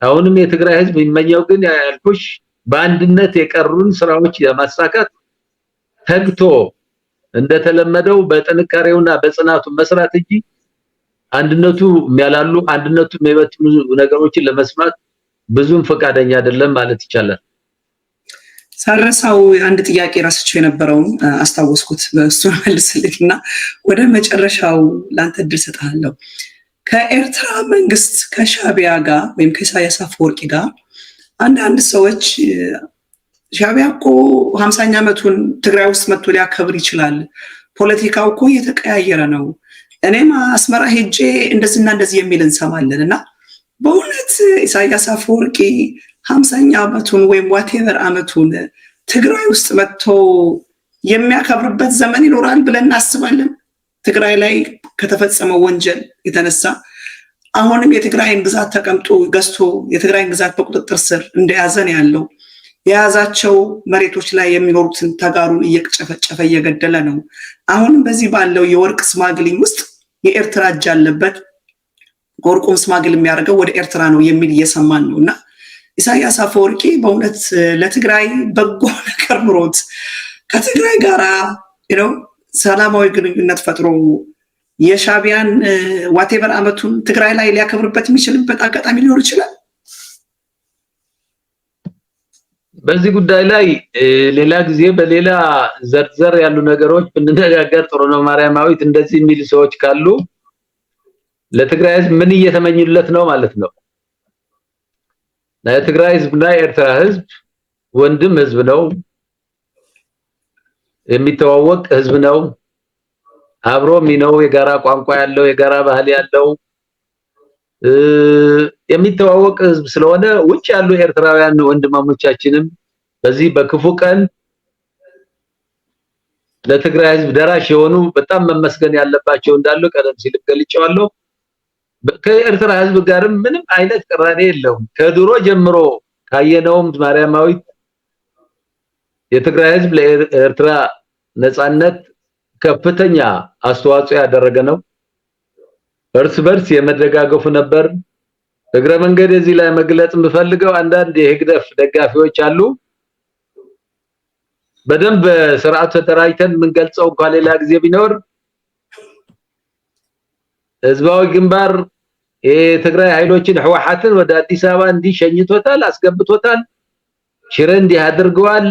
አሁንም የትግራይ ህዝብ የሚመኘው ግን ያልኩሽ በአንድነት የቀሩን ስራዎች ለማሳካት ተግቶ እንደተለመደው በጥንካሬውና በጽናቱ መስራት እንጂ አንድነቱ የሚያላሉ አንድነቱ የሚበትኑ ነገሮችን ለመስማት ብዙም ፈቃደኛ አይደለም ማለት ይቻላል።
ሳረሳው አንድ ጥያቄ ራስቸው የነበረውን አስታወስኩት። በእሱ መልስልኝና ወደ መጨረሻው ላንተ እድል ሰጣለሁ። ከኤርትራ መንግስት ከሻቢያ ጋር ወይም ከኢሳያስ አፈወርቂ ጋር አንዳንድ ሰዎች ሻቢያ እኮ 50ኛ ዓመቱን ትግራይ ውስጥ መጥቶ ሊያከብር ይችላል፣ ፖለቲካው እኮ እየተቀያየረ ነው፣ እኔም አስመራ ሄጄ እንደዚህና እንደዚህ የሚል እንሰማለን እና በእውነት ኢሳያስ አፈወርቂ 50ኛ ዓመቱን ወይም ዋቴቨር ዓመቱን ትግራይ ውስጥ መጥቶ የሚያከብርበት ዘመን ይኖራል ብለን እናስባለን? ትግራይ ላይ ከተፈጸመው ወንጀል የተነሳ አሁንም የትግራይን ግዛት ተቀምጦ ገዝቶ የትግራይን ግዛት በቁጥጥር ስር እንደያዘ ነው ያለው። የያዛቸው መሬቶች ላይ የሚኖሩትን ተጋሩን እየጨፈጨፈ እየገደለ ነው። አሁንም በዚህ ባለው የወርቅ ስማግሊንግ ውስጥ የኤርትራ እጅ አለበት፣ ወርቁን ስማግል የሚያደርገው ወደ ኤርትራ ነው የሚል እየሰማን ነው እና ኢሳያስ አፈወርቂ በእውነት ለትግራይ በጎ ነገር ኑሮት ከትግራይ ጋራ ሰላማዊ ግንኙነት ፈጥሮ የሻቢያን ዋቴቨር ዓመቱን ትግራይ ላይ ሊያከብርበት የሚችልበት አጋጣሚ ሊኖር ይችላል።
በዚህ ጉዳይ ላይ ሌላ ጊዜ በሌላ ዘርዘር ያሉ ነገሮች ብንነጋገር ጥሩ ነው። ማርያማዊት እንደዚህ የሚል ሰዎች ካሉ ለትግራይ ህዝብ ምን እየተመኙለት ነው ማለት ነው? ለትግራይ ህዝብና የኤርትራ ህዝብ ወንድም ህዝብ ነው፣ የሚተዋወቅ ህዝብ ነው፣ አብሮ የሚኖር የጋራ ቋንቋ ያለው የጋራ ባህል ያለው የሚተዋወቅ ህዝብ ስለሆነ ውጭ ያሉ ኤርትራውያን ወንድማሞቻችንም በዚህ በክፉ ቀን ለትግራይ ህዝብ ደራሽ የሆኑ በጣም መመስገን ያለባቸው እንዳሉ ቀደም ሲል ገልጫለሁ። ከኤርትራ ህዝብ ጋርም ምንም አይነት ቅራኔ የለውም። ከድሮ ጀምሮ ካየነውም ማርያማዊት የትግራይ ህዝብ ለኤርትራ ነፃነት ከፍተኛ አስተዋጽኦ ያደረገ ነው። እርስ በርስ የመደጋገፉ ነበር። እግረ መንገድ እዚህ ላይ መግለጽ የምፈልገው አንዳንድ የህግደፍ ደጋፊዎች አሉ። በደንብ ስርዓት ተደራጅተን የምንገልጸው እንኳን ሌላ ጊዜ ቢኖር ህዝባዊ ግንባር የትግራይ ኃይሎችን ህወሓትን ወደ አዲስ አበባ እንዲሸኝቶታል፣ አስገብቶታል፣ ሽረ እንዲህ አድርገዋል፣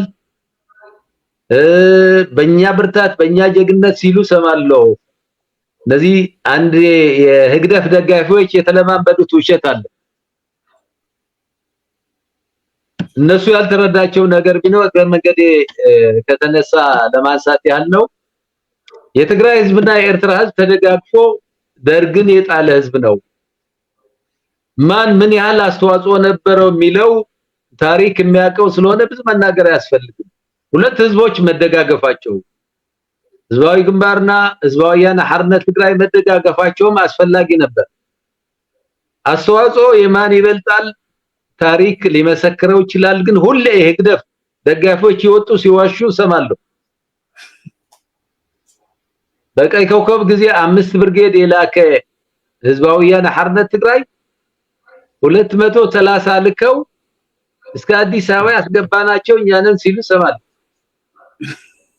በእኛ ብርታት በእኛ ጀግነት ሲሉ ሰማለው። እነዚህ አንድ የህግደፍ ደጋፊዎች የተለማመዱት ውሸት አለ። እነሱ ያልተረዳቸው ነገር ቢኖር ከመንገዴ ከተነሳ ለማንሳት ያህል ነው። የትግራይ ህዝብና የኤርትራ ህዝብ ተደጋግፎ ደርግን የጣለ ህዝብ ነው። ማን ምን ያህል አስተዋጽኦ ነበረው የሚለው ታሪክ የሚያውቀው ስለሆነ ብዙ መናገር አያስፈልግም። ሁለት ህዝቦች መደጋገፋቸው ህዝባዊ ግንባርና ህዝባዊ ወያነ ሓርነት ትግራይ መደጋገፋቸውም አስፈላጊ ነበር። አስተዋጽኦ የማን ይበልጣል ታሪክ ሊመሰክረው ይችላል። ግን ሁሌ የህግደፍ ደጋፊዎች ይወጡ ሲዋሹ ሰማለሁ። በቀይ ኮከብ ጊዜ 5 ብርጌድ የላከ ህዝባዊ ወያነ ሓርነት ትግራይ 230 ልከው እስከ አዲስ አበባ ያስገባናቸው እኛንን ሲሉ ሰማለሁ።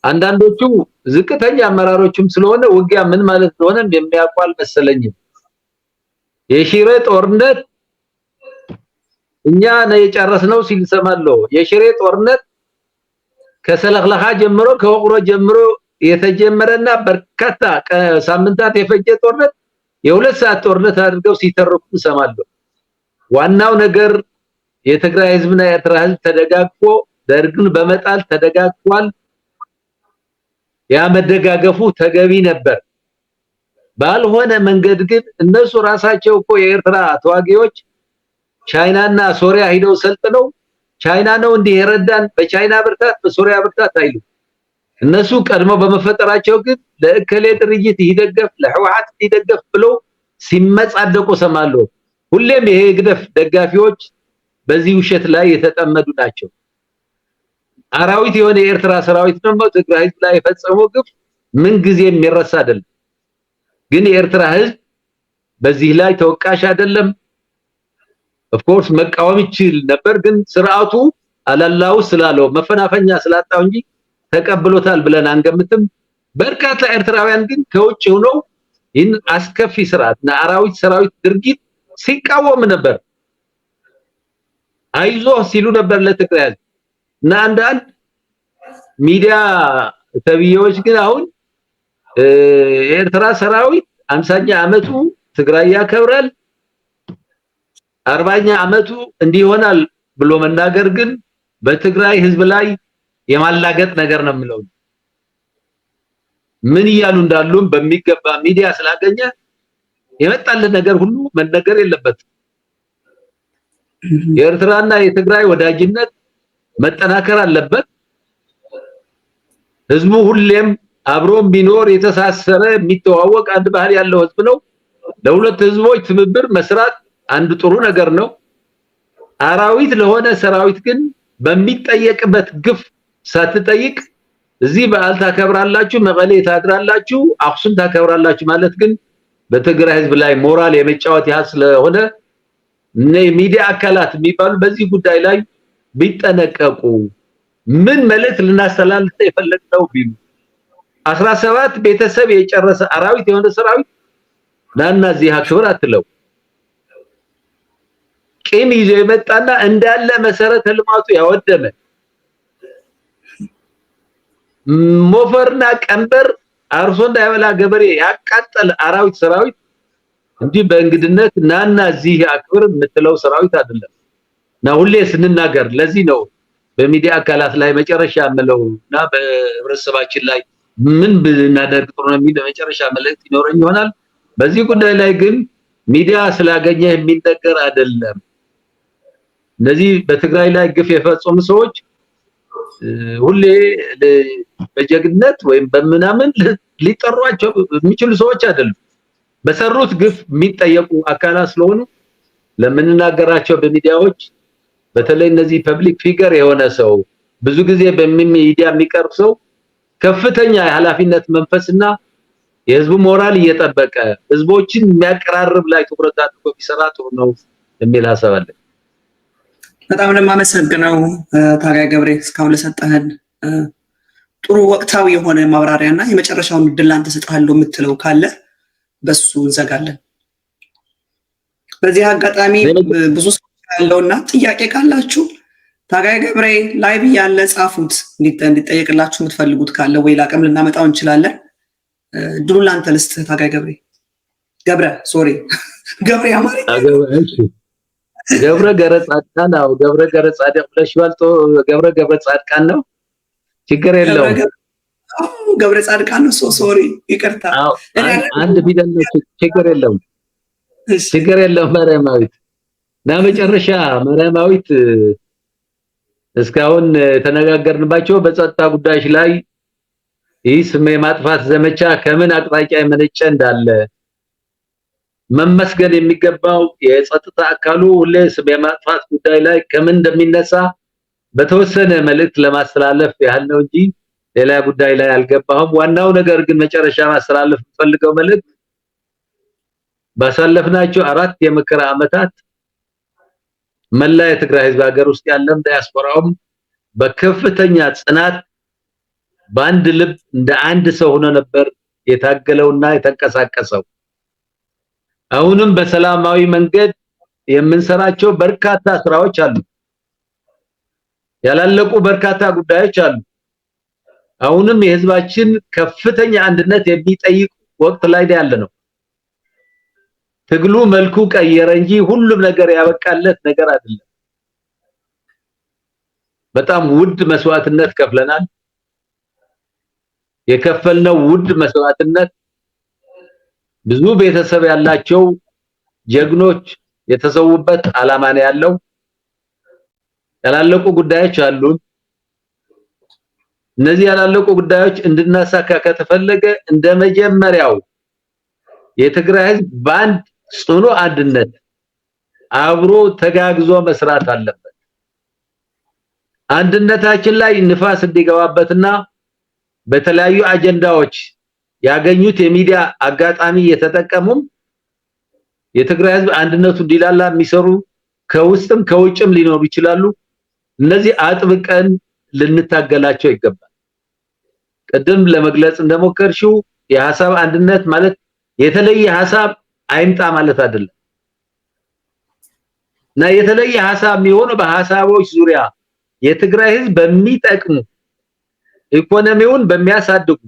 አንዳንዶቹ ዝቅተኛ አመራሮችም ስለሆነ ውጊያ ምን ማለት እንደሆነ የሚያውቁ አልመሰለኝም። የሽሬ ጦርነት እኛ ነው የጨረስነው ሲል ሰማለሁ። የሽሬ ጦርነት ከሰለክለኻ ጀምሮ ከወቅሮ ጀምሮ የተጀመረና በርካታ ሳምንታት የፈጀ ጦርነት የሁለት ሰዓት ጦርነት አድርገው ሲተርኩ እንሰማለሁ። ዋናው ነገር የትግራይ ህዝብና የኤርትራ ህዝብ ተደጋግፎ ደርግን በመጣል ተደጋግፏል። ያ መደጋገፉ ተገቢ ነበር። ባልሆነ መንገድ ግን እነሱ ራሳቸው እኮ የኤርትራ ተዋጊዎች ቻይናና ሶሪያ ሄደው ሰልጥነው ቻይና ነው እንዲህ የረዳን በቻይና ብርታት በሶሪያ ብርታት አይሉ እነሱ ቀድመው በመፈጠራቸው ግን ለእከሌ ድርጅት ይደገፍ ለህወሓት ይደገፍ ብሎ ሲመጻደቁ ሰማለሁ። ሁሌም ይሄ ግደፍ ደጋፊዎች በዚህ ውሸት ላይ የተጠመዱ ናቸው። አራዊት የሆነ የኤርትራ ሰራዊት ደግሞ ትግራይ ላይ የፈጸመው ግፍ ምን ጊዜ የሚረሳ አይደለም። ግን የኤርትራ ህዝብ በዚህ ላይ ተወቃሽ አይደለም። ኦፍ ኮርስ መቃወም ይችል ነበር፣ ግን ስርዓቱ አላላው ስላለው መፈናፈኛ ስላጣው እንጂ ተቀብሎታል ብለን አንገምትም። በርካታ ኤርትራውያን ግን ከውጭ ሆነው ይህን አስከፊ ስርዓትና አራዊት ሰራዊት ድርጊት ሲቃወም ነበር። አይዞ ሲሉ ነበር ለትግራይ እና አንዳንድ ሚዲያ ተብዬዎች ግን አሁን የኤርትራ ሰራዊት 50ኛ አመቱ ትግራይ ያከብራል 40ኛ አመቱ እንዲሆናል ብሎ መናገር ግን በትግራይ ህዝብ ላይ የማላገጥ ነገር ነው የምለው። ምን ይያሉ እንዳሉም በሚገባ ሚዲያ ስላገኘ የመጣልን ነገር ሁሉ መነገር የለበትም። የኤርትራና የትግራይ ወዳጅነት መጠናከር አለበት። ህዝቡ ሁሌም አብሮም ቢኖር የተሳሰረ የሚተዋወቅ አንድ ባህል ያለው ህዝብ ነው። ለሁለት ህዝቦች ትብብር መስራት አንድ ጥሩ ነገር ነው። አራዊት ለሆነ ሰራዊት ግን በሚጠየቅበት ግፍ ሳትጠይቅ እዚህ በዓል ታከብራላችሁ፣ መቀሌ ታድራላችሁ፣ አክሱም ታከብራላችሁ ማለት ግን በትግራይ ህዝብ ላይ ሞራል የመጫወት ያህል ስለሆነ ሚዲያ አካላት የሚባሉ በዚህ ጉዳይ ላይ ቢጠነቀቁ። ምን መልእክት ልናስተላልፍ የፈለግነው ቢሉ 17 ቤተሰብ የጨረሰ አራዊት የሆነ ሰራዊት ናና እዚህ አክብር አትለው። ቂም ይዞ የመጣና እንዳለ መሰረተ ልማቱ ያወደመ ሞፈርና ቀንበር አርሶ እንዳይበላ ገበሬ ያቃጠለ አራዊት ሰራዊት እንጂ በእንግድነት ናና እዚህ አክብር የምትለው ሰራዊት አይደለም። እና ሁሌ ስንናገር ለዚህ ነው በሚዲያ አካላት ላይ መጨረሻ ያመለውና በህብረተሰባችን ላይ ምን ብናደርግ ጥሩ ነው የሚል መጨረሻ መልእክት ይኖረኝ ይሆናል። በዚህ ጉዳይ ላይ ግን ሚዲያ ስላገኘ የሚነገር አይደለም። እነዚህ በትግራይ ላይ ግፍ የፈጸሙ ሰዎች ሁሌ በጀግነት ወይም በመናምን ሊጠሯቸው የሚችሉ ሰዎች አይደሉም። በሰሩት ግፍ የሚጠየቁ አካላት ስለሆኑ ለምንናገራቸው በሚዲያዎች በተለይ እነዚህ ፐብሊክ ፊገር የሆነ ሰው ብዙ ጊዜ በሚዲያ የሚቀርብ ሰው ከፍተኛ የኃላፊነት መንፈስና የህዝቡ ሞራል እየጠበቀ ህዝቦችን የሚያቀራርብ ላይ ትኩረት አድርጎ ቢሰራ ጥሩ ነው የሚል ሐሳብ አለ።
በጣም ለማመሰግነው ታጋይ ገብሬ እስካሁን ለሰጠህን ጥሩ ወቅታዊ የሆነ ማብራሪያና የመጨረሻውን እድል ላንተ ሰጣለሁ የምትለው ካለ በሱ እንዘጋለን። በዚህ አጋጣሚ ብዙ ሰው ያለውና ጥያቄ ካላችሁ ታጋይ ገብሬ ላይቭ ያለ ጻፉት፣ እንዲጠየቅላችሁ የምትፈልጉት ካለ ወይ ላቀም ልናመጣው እንችላለን። ድሉ ላንተ ልስጥህ ታጋይ ገብሬ ገብሬ አማሪ
ገብረ ገረ ጻድቃን ነው። ገብረ ገረ ጻድቅ ብለሽዋል። ገብረ ጻድቃን ነው፣ ችግር የለውም።
ገብረ ጻድቃን ነው። ሶሪ ይቅርታ።
አንድ ፊደል ነው፣ ችግር የለውም። ማርያማዊት እና መጨረሻ ማርያማዊት እስካሁን ተነጋገርንባቸው በጸጥታ ጉዳዮች ላይ ይህ ስም የማጥፋት ዘመቻ ከምን አቅጣጫ የመነጨ እንዳለ መመስገን የሚገባው የጸጥታ አካሉ ሁሌ ስም የማጥፋት ጉዳይ ላይ ከምን እንደሚነሳ በተወሰነ መልእክት ለማስተላለፍ ያህል ነው እንጂ ሌላ ጉዳይ ላይ አልገባሁም። ዋናው ነገር ግን መጨረሻ ማስተላለፍ ፈልገው መልእክት ባሳለፍናቸው 4 የመከራ ዓመታት መላ የትግራይ ህዝብ ሀገር ውስጥ ያለም ዲያስፖራውም በከፍተኛ ጽናት በአንድ ልብ እንደ አንድ ሰው ሆኖ ነበር የታገለውና የተንቀሳቀሰው። አሁንም በሰላማዊ መንገድ የምንሰራቸው በርካታ ስራዎች አሉ። ያላለቁ በርካታ ጉዳዮች አሉ። አሁንም የህዝባችን ከፍተኛ አንድነት የሚጠይቅ ወቅት ላይ ያለ ነው። ትግሉ መልኩ ቀየረ እንጂ ሁሉም ነገር ያበቃለት ነገር አይደለም። በጣም ውድ መስዋዕትነት ከፍለናል። የከፈልነው ውድ መስዋዕትነት ብዙ ቤተሰብ ያላቸው ጀግኖች የተሰውበት ዓላማ ነው ያለው። ያላለቁ ጉዳዮች አሉን። እነዚህ ያላለቁ ጉዳዮች እንድናሳካ ከተፈለገ እንደመጀመሪያው የትግራይ ህዝብ ባንድ ጽኑ አንድነት አብሮ ተጋግዞ መስራት አለበት። አንድነታችን ላይ ንፋስ እንዲገባበትና በተለያዩ አጀንዳዎች ያገኙት የሚዲያ አጋጣሚ የተጠቀሙም የትግራይ ህዝብ አንድነቱ እንዲላላ የሚሰሩ ከውስጥም ከውጭም ሊኖሩ ይችላሉ። እነዚህ አጥብቀን ልንታገላቸው ይገባል። ቀደም ለመግለጽ እንደሞከርሽው የሐሳብ አንድነት ማለት የተለየ ሐሳብ አይምጣ ማለት አይደለም። እና የተለየ ሐሳብ የሚሆነው በሐሳቦች ዙሪያ የትግራይ ህዝብ በሚጠቅሙ ኢኮኖሚውን በሚያሳድጉ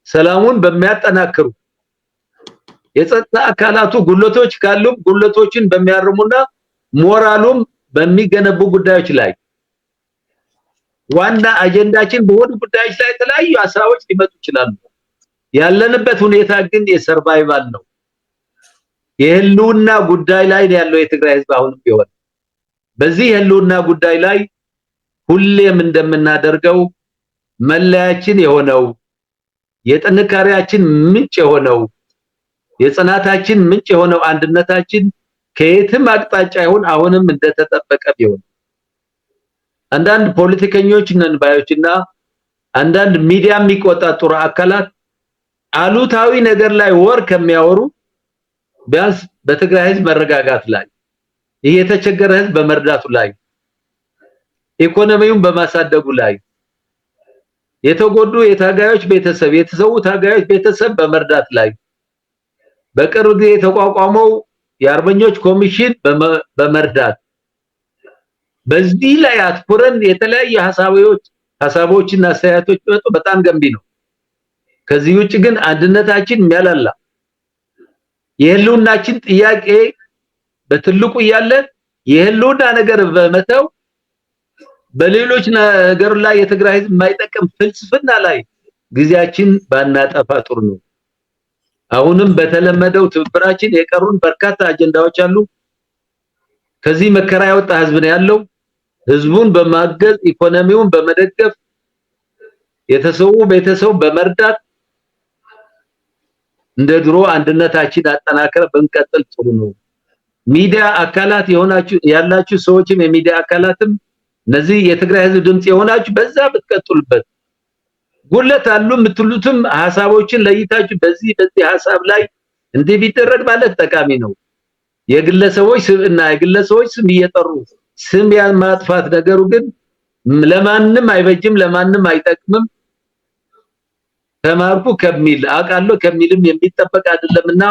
ሰላሙን በሚያጠናክሩ የጸጥታ አካላቱ ጉለቶች ካሉ ጉለቶችን በሚያርሙና ሞራሉም በሚገነቡ ጉዳዮች ላይ ዋና አጀንዳችን በሆኑ ጉዳዮች ላይ የተለያዩ ሐሳቦች ሊመጡ ይችላሉ። ያለንበት ሁኔታ ግን የሰርቫይቫል ነው። የህልውና ጉዳይ ላይ ያለው የትግራይ ህዝብ አሁንም ቢሆን በዚህ የህልውና ጉዳይ ላይ ሁሌም እንደምናደርገው መለያችን የሆነው የጥንካሬያችን ምንጭ የሆነው የጽናታችን ምንጭ የሆነው አንድነታችን ከየትም አቅጣጫ ይሁን አሁንም እንደተጠበቀ ቢሆን አንዳንድ ፖለቲከኞች ነን ባዮችና አንዳንድ ሚዲያ የሚቆጣጠሩ አካላት አሉታዊ ነገር ላይ ወር ከሚያወሩ ቢያንስ በትግራይ ህዝብ መረጋጋት ላይ የተቸገረ ህዝብ በመርዳቱ ላይ ኢኮኖሚውን በማሳደጉ ላይ የተጎዱ የታጋዮች ቤተሰብ የተሰዉ ታጋዮች ቤተሰብ በመርዳት ላይ በቅርብ ጊዜ የተቋቋመው የአርበኞች ኮሚሽን በመርዳት በዚህ ላይ አትኩረን የተለያየ ሐሳቦችና አስተያየቶች በጣም ገንቢ ነው። ከዚህ ውጭ ግን አንድነታችን የሚያላላ የህልውናችን ጥያቄ በትልቁ ያለ የህልውና ነገር በመተው በሌሎች ነገር ላይ የትግራይ ህዝብ የማይጠቅም ፍልስፍና ላይ ጊዜያችን ባናጠፋ ጥሩ ነው። አሁንም በተለመደው ትብብራችን የቀሩን በርካታ አጀንዳዎች አሉ። ከዚህ መከራ ያወጣ ህዝብ ነው ያለው። ህዝቡን በማገዝ ኢኮኖሚውን በመደገፍ የተሰው ቤተሰብ በመርዳት እንደ ድሮ አንድነታችን አጠናክረ ብንቀጥል ጥሩ ነው። ሚዲያ አካላት ያላችሁ ሰዎችም የሚዲያ አካላትም እነዚህ የትግራይ ህዝብ ድምጽ የሆናችሁ በዛ ብትቀጥሉበት ጉለት አሉ የምትሉትም ሐሳቦችን ለይታችሁ በዚህ ሐሳብ ላይ እንዲህ ቢደረግ ማለት ጠቃሚ ነው። የግለሰቦች ስምና የግለሰቦች ስም እየጠሩ ስም ማጥፋት ነገሩ ግን ለማንም አይበጅም፣ ለማንም አይጠቅምም። ተማርኩ ከሚል አቃለው ከሚልም የሚጠበቅ አይደለምና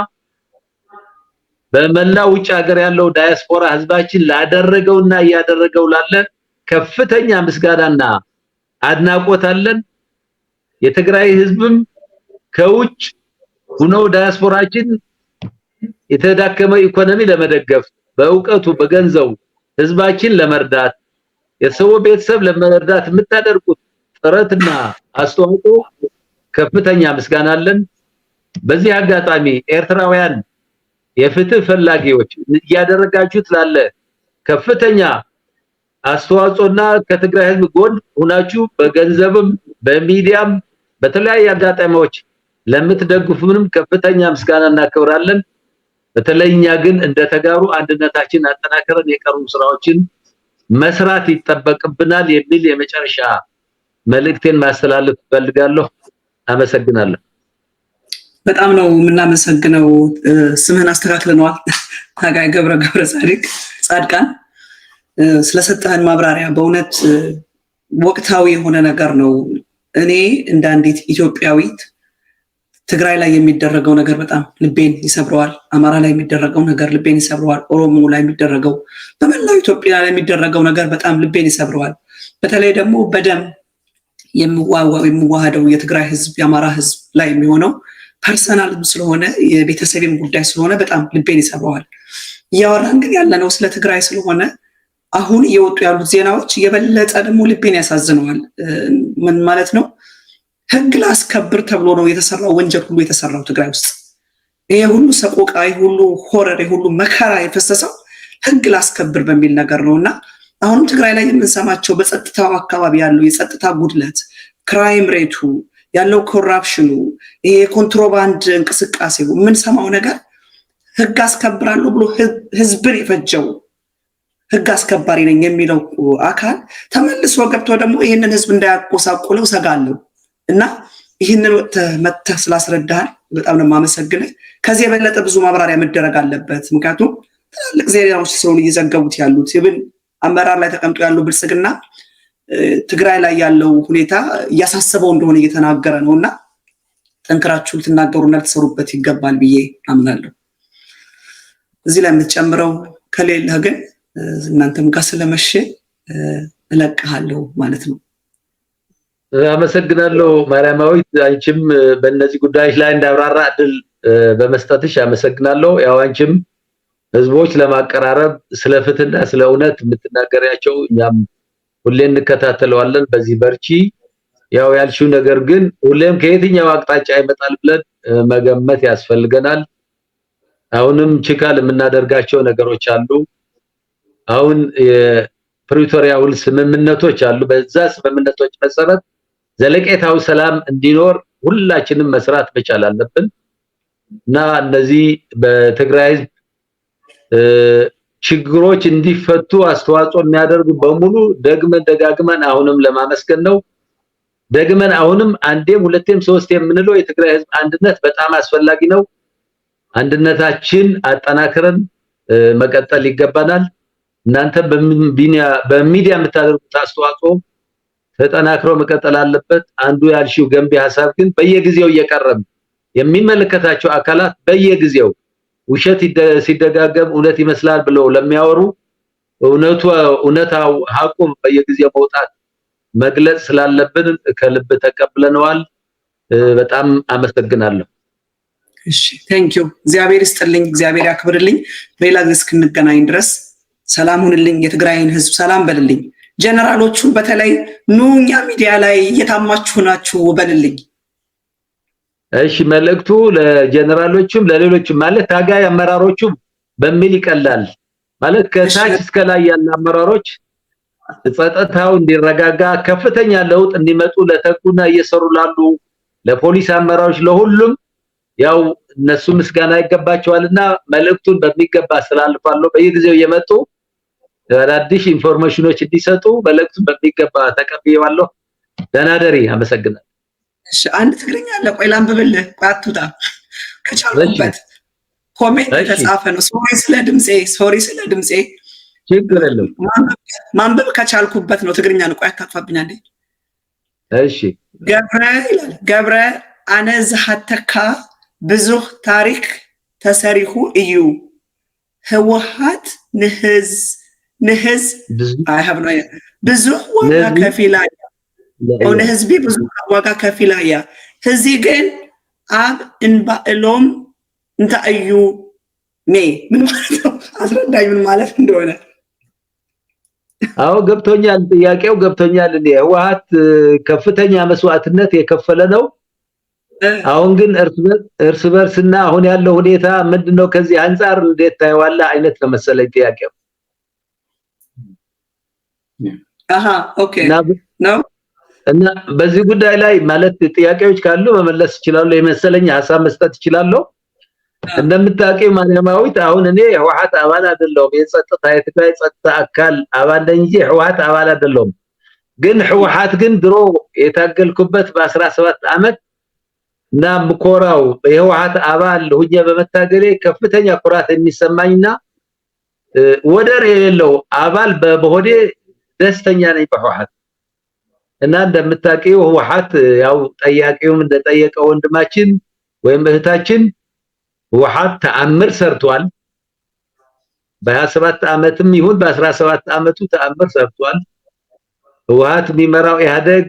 በመላው ውጭ ሀገር ያለው ዳያስፖራ ህዝባችን ላደረገውና ያደረገው ላለ ከፍተኛ ምስጋናና አድናቆት አለን። የትግራይ ህዝብም ከውጭ ሆኖ ዳያስፖራችን የተዳከመ ኢኮኖሚ ለመደገፍ በእውቀቱ በገንዘቡ ህዝባችን ለመርዳት የሰው ቤተሰብ ለመርዳት የምታደርጉት ጥረትና አስተዋጽኦ ከፍተኛ ምስጋና አለን። በዚህ አጋጣሚ ኤርትራውያን የፍትህ ፈላጊዎች ያደረጋችሁት ላለ ከፍተኛ አስተዋጽኦና ከትግራይ ህዝብ ጎን ሆናችሁ በገንዘብም በሚዲያም በተለያየ አጋጣሚዎች ለምትደግፉንም ከፍተኛ ምስጋና እናከብራለን። በተለይኛ ግን እንደተጋሩ አንድነታችን አጠናክረን የቀሩ ስራዎችን መስራት ይጠበቅብናል የሚል የመጨረሻ መልእክቴን ማስተላለፍ ፈልጋለሁ። አመሰግናለሁ።
በጣም ነው የምናመሰግነው። ስምህን አስተካክለናል። ታጋይ ገብረ ጻድቃን ስለሰጠህን ማብራሪያ በእውነት ወቅታዊ የሆነ ነገር ነው። እኔ እንደ አንዲት ኢትዮጵያዊት ትግራይ ላይ የሚደረገው ነገር በጣም ልቤን ይሰብረዋል። አማራ ላይ የሚደረገው ነገር ልቤን ይሰብረዋል። ኦሮሞ ላይ የሚደረገው በመላው ኢትዮጵያ ላይ የሚደረገው ነገር በጣም ልቤን ይሰብረዋል። በተለይ ደግሞ በደም የሚዋሃደው የትግራይ ህዝብ የአማራ ህዝብ ላይ የሚሆነው ፐርሰናልም ስለሆነ የቤተሰብም ጉዳይ ስለሆነ በጣም ልቤን ይሰብረዋል። እያወራን ግን ያለነው ስለ ትግራይ ስለሆነ አሁን እየወጡ ያሉት ዜናዎች የበለጠ ደግሞ ልቤን ያሳዝነዋል። ምን ማለት ነው? ህግ ላስከብር ተብሎ ነው የተሰራው ወንጀል ሁሉ የተሰራው ትግራይ ውስጥ። ይሄ ሁሉ ሰቆቃ፣ ይሄ ሁሉ ሆረር፣ ይሄ ሁሉ መከራ የፈሰሰው ህግ ላስከብር በሚል ነገር ነው። እና አሁንም ትግራይ ላይ የምንሰማቸው በጸጥታው አካባቢ ያለው የጸጥታ ጉድለት፣ ክራይም ሬቱ ያለው ኮራፕሽኑ፣ ይሄ የኮንትሮባንድ እንቅስቃሴው የምንሰማው ነገር ህግ አስከብራለሁ ብሎ ህዝብን የፈጀው ህግ አስከባሪ ነኝ የሚለው አካል ተመልሶ ገብቶ ደግሞ ይህንን ህዝብ እንዳያቆሳቁለው ሰጋለሁ። እና ይህንን መተህ ስላስረዳሃል በጣም ነው የማመሰግንህ። ከዚህ የበለጠ ብዙ ማብራሪያ መደረግ አለበት። ምክንያቱም ትላልቅ ዜናዎች ስለሆኑ እየዘገቡት ያሉት ይብን አመራር ላይ ተቀምጦ ያለው ብልጽግና ትግራይ ላይ ያለው ሁኔታ እያሳሰበው እንደሆነ እየተናገረ ነው። እና ጠንክራችሁ ልትናገሩና ልትሰሩበት ይገባል ብዬ አምናለሁ። እዚህ ላይ የምትጨምረው ከሌለህ ግን እናንተም ጋር ስለመሸ እለቅሃለሁ ማለት ነው።
አመሰግናለሁ ማርያማዊት። አንቺም በእነዚህ ጉዳዮች ላይ እንዳብራራ እድል በመስጠትሽ አመሰግናለሁ። ያው አንቺም ህዝቦች ለማቀራረብ ስለ ፍትህና ስለ እውነት የምትናገሪያቸው እኛም ሁሌ እንከታተለዋለን። በዚህ በርቺ። ያው ያልሽው ነገር ግን ሁሌም ከየትኛው አቅጣጫ ይመጣል ብለን መገመት ያስፈልገናል። አሁንም ችካል የምናደርጋቸው ነገሮች አሉ። አሁን የፕሪቶሪያ ውል ስምምነቶች አሉ። በዛ ስምምነቶች መሰረት ዘለቄታዊ ሰላም እንዲኖር ሁላችንም መስራት መቻል አለብን እና እነዚህ በትግራይ ችግሮች እንዲፈቱ አስተዋጽኦ የሚያደርጉ በሙሉ ደግመን ደጋግመን አሁንም ለማመስገን ነው። ደግመን አሁንም አንዴም ሁለቴም ሶስቴም የምንለው የትግራይ ህዝብ አንድነት በጣም አስፈላጊ ነው። አንድነታችን አጠናክረን መቀጠል ይገባናል። እናንተ በሚዲያ የምታደርጉት አስተዋጽኦ ተጠናክሮ መቀጠል አለበት። አንዱ ያልሽው ገንቢ ሐሳብ ግን በየጊዜው እየቀረበ የሚመለከታቸው አካላት በየጊዜው ውሸት ሲደጋገም እውነት ይመስላል ብለው ለሚያወሩ እውነታው ሐቁ በየጊዜው መውጣት መግለጽ ስላለብን ከልብ ተቀብለነዋል። በጣም አመሰግናለሁ።
እሺ ቴንኪው። እግዚአብሔር ይስጥልኝ፣ እግዚአብሔር ያክብርልኝ። በሌላ ጊዜ እስክንገናኝ ድረስ ሰላም ሁንልኝ። የትግራይን ህዝብ ሰላም በልልኝ። ጀነራሎቹን በተለይ ኑ እኛ ሚዲያ ላይ እየታማችሁ ናችሁ በልልኝ።
እሺ መልእክቱ ለጀነራሎቹም ለሌሎችም ማለት ታጋይ አመራሮቹም በሚል ይቀላል። ማለት ከታች እስከ ላይ ያሉ አመራሮች ጸጥታው እንዲረጋጋ ከፍተኛ ለውጥ እንዲመጡ ለተኩና እየሰሩ ላሉ ለፖሊስ አመራሮች ለሁሉም ያው እነሱ ምስጋና ይገባቸዋልና መልእክቱን በሚገባ አስተላልፋለሁ። በየጊዜው እየመጡ አዳዲስ ኢንፎርሜሽኖች እንዲሰጡ መልእክቱን በሚገባ ተቀብያለሁ። ደህና ደሪ። አመሰግናለሁ።
እሺ አንድ ትግርኛ አለ፣ ቆይ ላንብብልህ። ቆይ አትውጣ ከቻልኩበት ኮሜንት ተጻፈ ነው። ሶሪ ስለ ድምጼ
ችግር የለም።
ማንበብ ከቻልኩበት ነው። ትግርኛ ነው። ቆይ አታፋብኝ አንዴ።
እሺ
ገብረ ይላል። ገብረ አነ ዝሃተካ ብዙህ ታሪክ ተሰሪሁ እዩ ህወሓት ንህዝ ብዙህ ዋጋ ከፊላ ንህዝቢ ብዙህ ዋጋ ከፊላ እያ ህዚ ግን አብ እንባእሎም እንታይ እዩ ምን ማለት ነው? አስረዳኝ ምን ማለት እንደሆነ።
አዎ ገብቶኛል፣ ጥያቄው ገብቶኛል። ህወሓት ከፍተኛ መስዋዕትነት የከፈለ ነው። አሁን ግን እርስ በርስና አሁን ያለው ሁኔታ ምንድነው? ከዚህ አንፃር እንዴት ታየዋለህ? አይነት ለመሰለኝ ጥያቄው።
ኦኬ ነው።
እና በዚህ ጉዳይ ላይ ማለት ጥያቄዎች ካሉ መመለስ ይችላል የመሰለኝ፣ ሐሳብ መስጠት ይችላል። እንደምታውቂው ማርያማዊት አሁን እኔ ህወሓት አባል አይደለሁም። የትግራይ ጸጥታ አካል አባል ነኝ እንጂ ህወሓት አባል አይደለሁም። ግን ህወሓት ግን ድሮ የታገልኩበት በ17 ዓመት እና ምኮራው የህወሓት አባል ሁኜ በመታገሌ ከፍተኛ ኩራት የሚሰማኝና ወደር የሌለው አባል በሆዴ ደስተኛ ነኝ በህወሓት። እና እንደምታውቂው ህወሓት ያው ጠያቂውም እንደጠየቀው ወንድማችን ወይም እህታችን ህወሓት ተአምር ሰርቷል። በ27 ዓመትም ይሁን በ17 ዓመቱ ተአምር ሰርቷል። ህወሓት የሚመራው ኢህአዴግ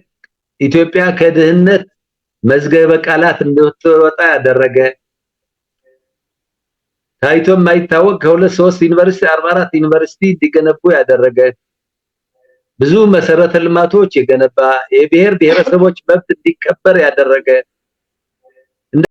ኢትዮጵያ ከድህነት መዝገበ ቃላት እንድትወጣ ያደረገ ታይቶ የማይታወቅ ከ2-3 ዩኒቨርሲቲ 44 ዩኒቨርሲቲ እንዲገነቡ ያደረገ ብዙ መሰረተ ልማቶች የገነባ የብሔር ብሔረሰቦች መብት እንዲከበር ያደረገ